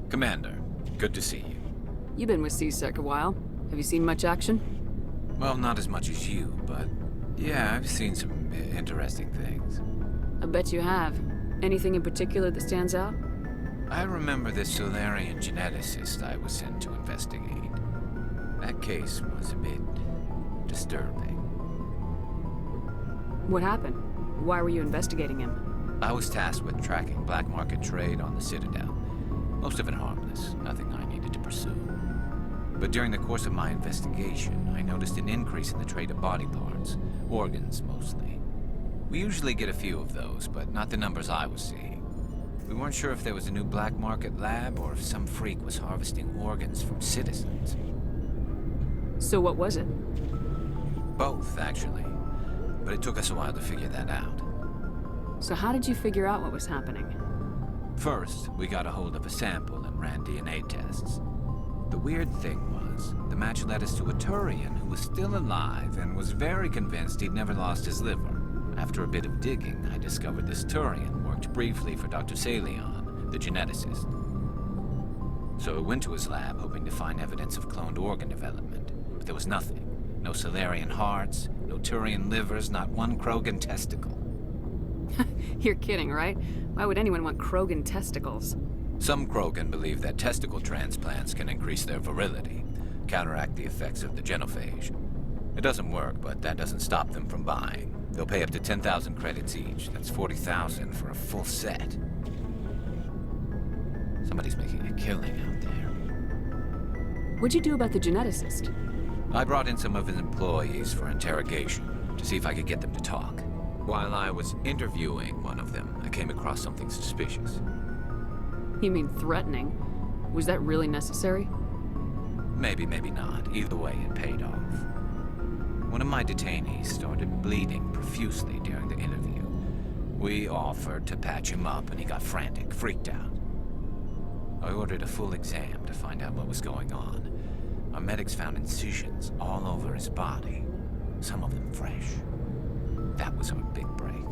Commander, good to see you. You've been with C-Sec a while. Have you seen much action? Well, not as much as you, but yeah, I've seen some interesting things. I bet you have. Anything in particular that stands out? I remember the Solarian geneticist I was sent to investigate. That case was a bit disturbing. What happened? Why were you investigating him? I was tasked with tracking black market trade on the Citadel. Most of it harmless, nothing I needed to pursue. But during the course of my investigation, I noticed an increase in the trade of body parts, organs mostly. We usually get a few of those, but not the numbers I was seeing. We weren't sure if there was a new black market lab or if some freak was harvesting organs from citizens. So what was it? Both, actually. But it took us a while to figure that out. So how did you figure out what was happening? First, we got a hold of a sample and ran DNA tests. The weird thing was, the match led us to a Turian who was still alive and was very convinced he'd never lost his liver. After a bit of digging, I discovered this Turian worked briefly for Dr. Salion, the geneticist. So I went to his lab hoping to find evidence of cloned organ development, but there was nothing. No Solarian hearts, no Turian livers, not one Krogan testicle. You're kidding, right? Why would anyone want Krogan testicles? Some Krogan believe that testicle transplants can increase their virility, counteract the effects of the genophage. It doesn't work, but that doesn't stop them from buying. They'll pay up to 10,000 credits each. That's 40,000 for a full set. Somebody's making a killing out there. What'd you do about the geneticist? I brought in some of his employees for interrogation, to see if I could get them to talk. While I was interviewing one of them, I came across something suspicious. You mean threatening? Was that really necessary? Maybe, maybe not. Either way, it paid off. One of my detainees started bleeding profusely during the interview. We offered to patch him up, and he got frantic, freaked out. I ordered a full exam to find out what was going on. Our medics found incisions all over his body, some of them fresh. That was our big break.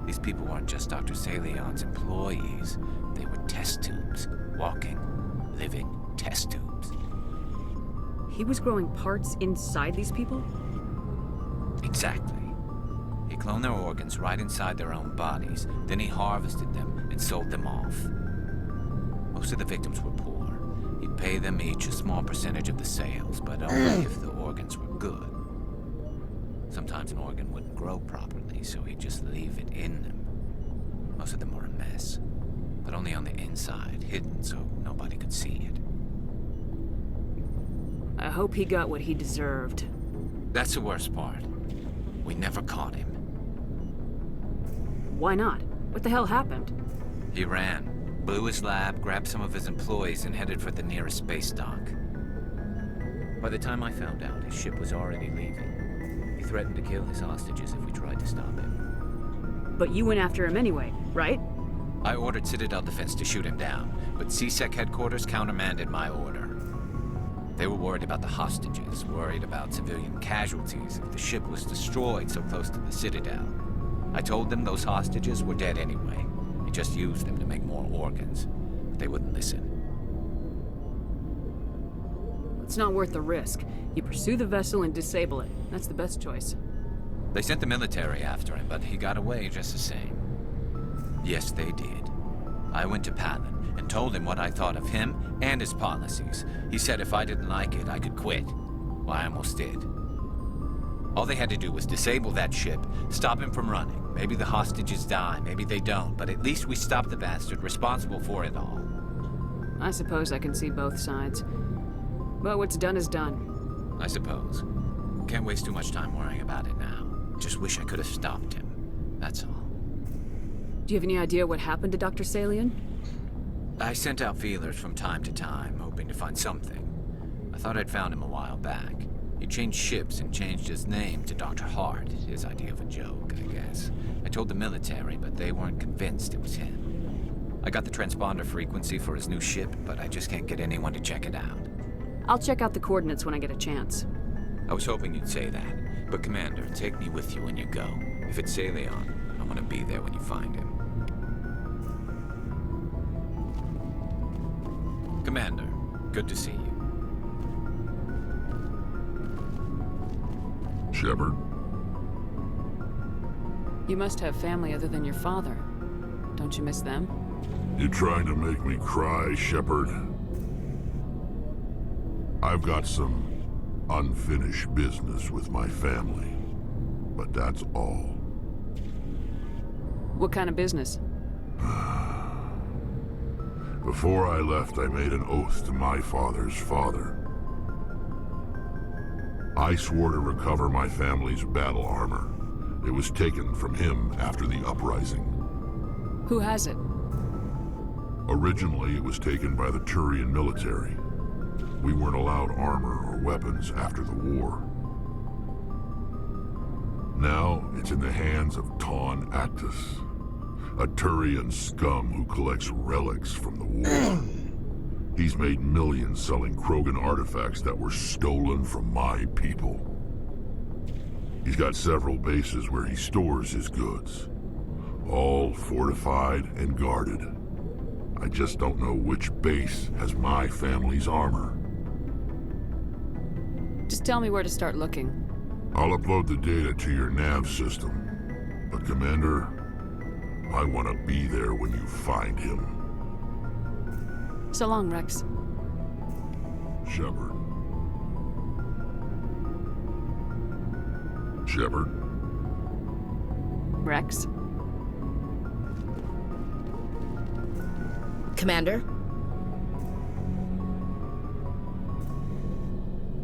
These people weren't just Dr. Salion's employees. They were test tubes. Walking, living test tubes. He was growing parts inside these people? Exactly. He cloned their organs right inside their own bodies. Then he harvested them and sold them off. Most of the victims were poor. He'd pay them each a small percentage of the sales, but only if the organs were good. Sometimes an organ wouldn't grow properly, so he'd just leave it in them. Most of them were a mess, but only on the inside, hidden so nobody could see it. I hope he got what he deserved. That's the worst part. We never caught him. Why not? What the hell happened? He ran, blew his lab, grabbed some of his employees, and headed for the nearest space dock. By the time I found out, his ship was already leaving. He threatened to kill his hostages if we tried to stop him. But you went after him anyway, right? I ordered Citadel Defense to shoot him down, but CSEC headquarters countermanded my order. They were worried about the hostages, worried about civilian casualties if the ship was destroyed so close to the Citadel. I told them those hostages were dead anyway. He just used them to make more organs. But they wouldn't listen. It's not worth the risk. You pursue the vessel and disable it. That's the best choice. They sent the military after him, but he got away just the same. Yes, they did. I went to Palin and told him what I thought of him and his policies. He said if I didn't like it, I could quit. Well, I almost did. All they had to do was disable that ship, stop him from running. Maybe the hostages die, maybe they don't, but at least we stopped the bastard responsible for it all. I suppose I can see both sides. But what's done is done. I suppose. Can't waste too much time worrying about it now. Just wish I could have stopped him. That's all. Do you have any idea what happened to Dr. Salion? I sent out feelers from time to time, hoping to find something. I thought I'd found him a while back. He changed ships and changed his name to Dr. Hart, his idea of a joke, I guess. I told the military, but they weren't convinced it was him. I got the transponder frequency for his new ship, but I just can't get anyone to check it out. I'll check out the coordinates when I get a chance. I was hoping you'd say that, but Commander, take me with you when you go. If it's Salion, I want to be there when you find him. Commander, good to see you. Shepard? You must have family other than your father. Don't you miss them? You trying to make me cry, Shepard? I've got some unfinished business with my family, but that's all. What kind of business? Before I left, I made an oath to my father's father. I swore to recover my family's battle armor. It was taken from him after the uprising. Who has it? Originally, it was taken by the Turian military. We weren't allowed armor or weapons after the war. Now, it's in the hands of Ton Actus, a Turian scum who collects relics from the war. He's made millions selling Krogan artifacts that were stolen from my people. He's got several bases where he stores his goods, all fortified and guarded. I just don't know which base has my family's armor. Just tell me where to start looking. I'll upload the data to your nav system. But Commander, I want to be there when you find him. So long, Rex. Shepard. Shepard. Rex? Commander?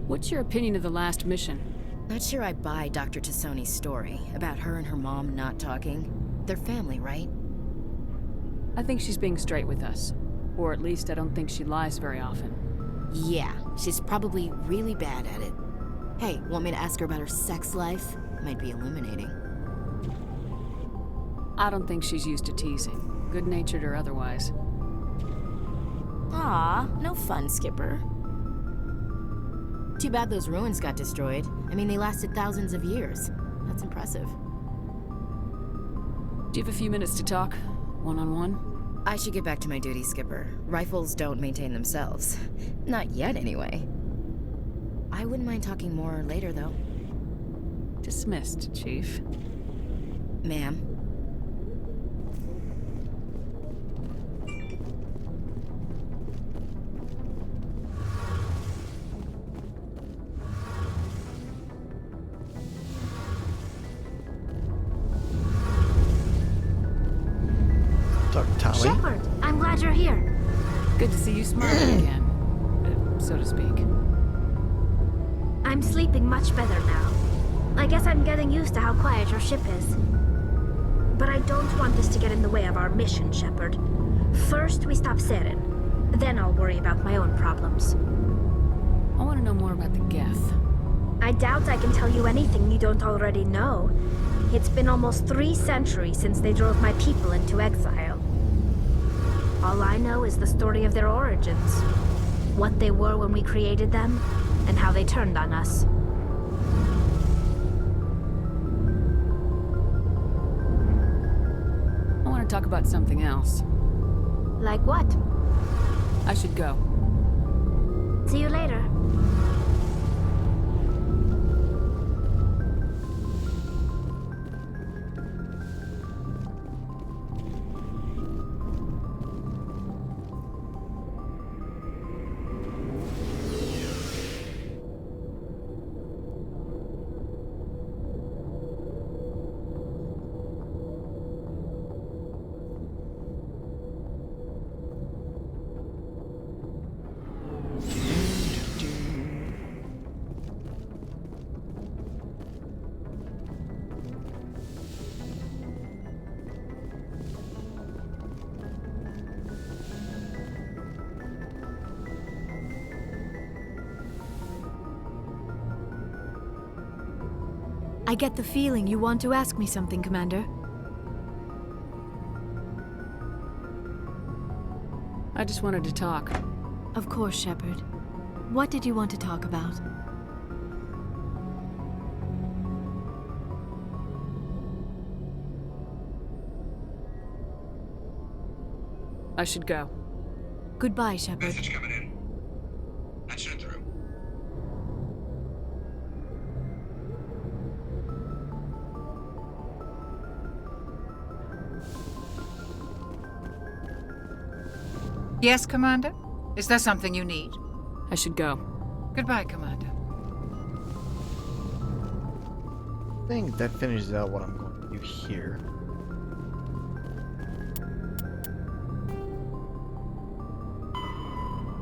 What's your opinion of the last mission? Not sure I buy Dr. Tassoni's story about her and her mom not talking. They're family, right? I think she's being straight with us. Or at least I don't think she lies very often. Yeah, she's probably really bad at it. Hey, want me to ask her about her sex life? Might be illuminating. I don't think she's used to teasing, good-natured or otherwise. Aw, no fun, Skipper. Too bad those ruins got destroyed. I mean, they lasted thousands of years. That's impressive. Do you have a few minutes to talk? One-on-one? I should get back to my duty, Skipper. Rifles don't maintain themselves. Not yet, anyway. I wouldn't mind talking more later, though. Dismissed, Chief. Ma'am. Shepard, I'm glad you're here. Good to see you smiling again, so to speak. I'm sleeping much better now. I guess I'm getting used to how quiet your ship is. But I don't want this to get in the way of our mission, Shepard. First, we stop Saren. Then I'll worry about my own problems. I want to know more about the Geth. I doubt I can tell you anything you don't already know. It's been almost 3 centuries since they drove my people into exile. All I know is the story of their origins. What they were when we created them, and how they turned on us. I want to talk about something else. Like what? I should go. See you later. I get the feeling you want to ask me something, Commander. I just wanted to talk. Of course, Shepard. What did you want to talk about? I should go. Goodbye, Shepard. Message coming in. Patching it through. Yes, Commander? Is there something you need? I should go. Goodbye, Commander. I think that finishes out what I'm going to do here.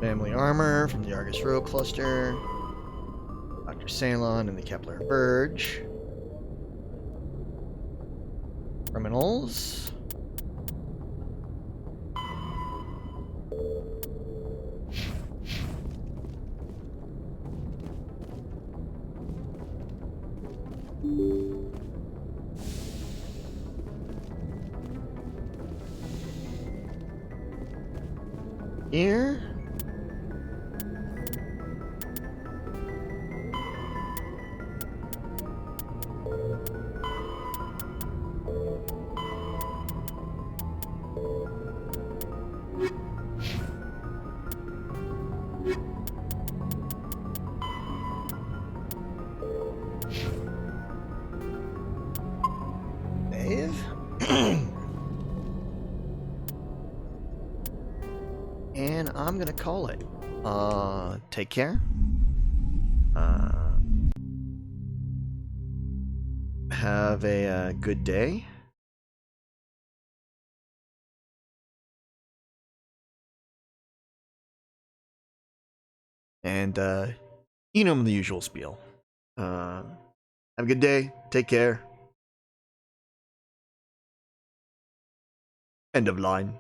Family armor from the Argus Row cluster. Dr. Salon and the Kepler Verge. Criminals. Here. Dave. And I'm gonna call it. Take care. Have a good day. And you know the usual spiel. Have a good day. Take care. End of line.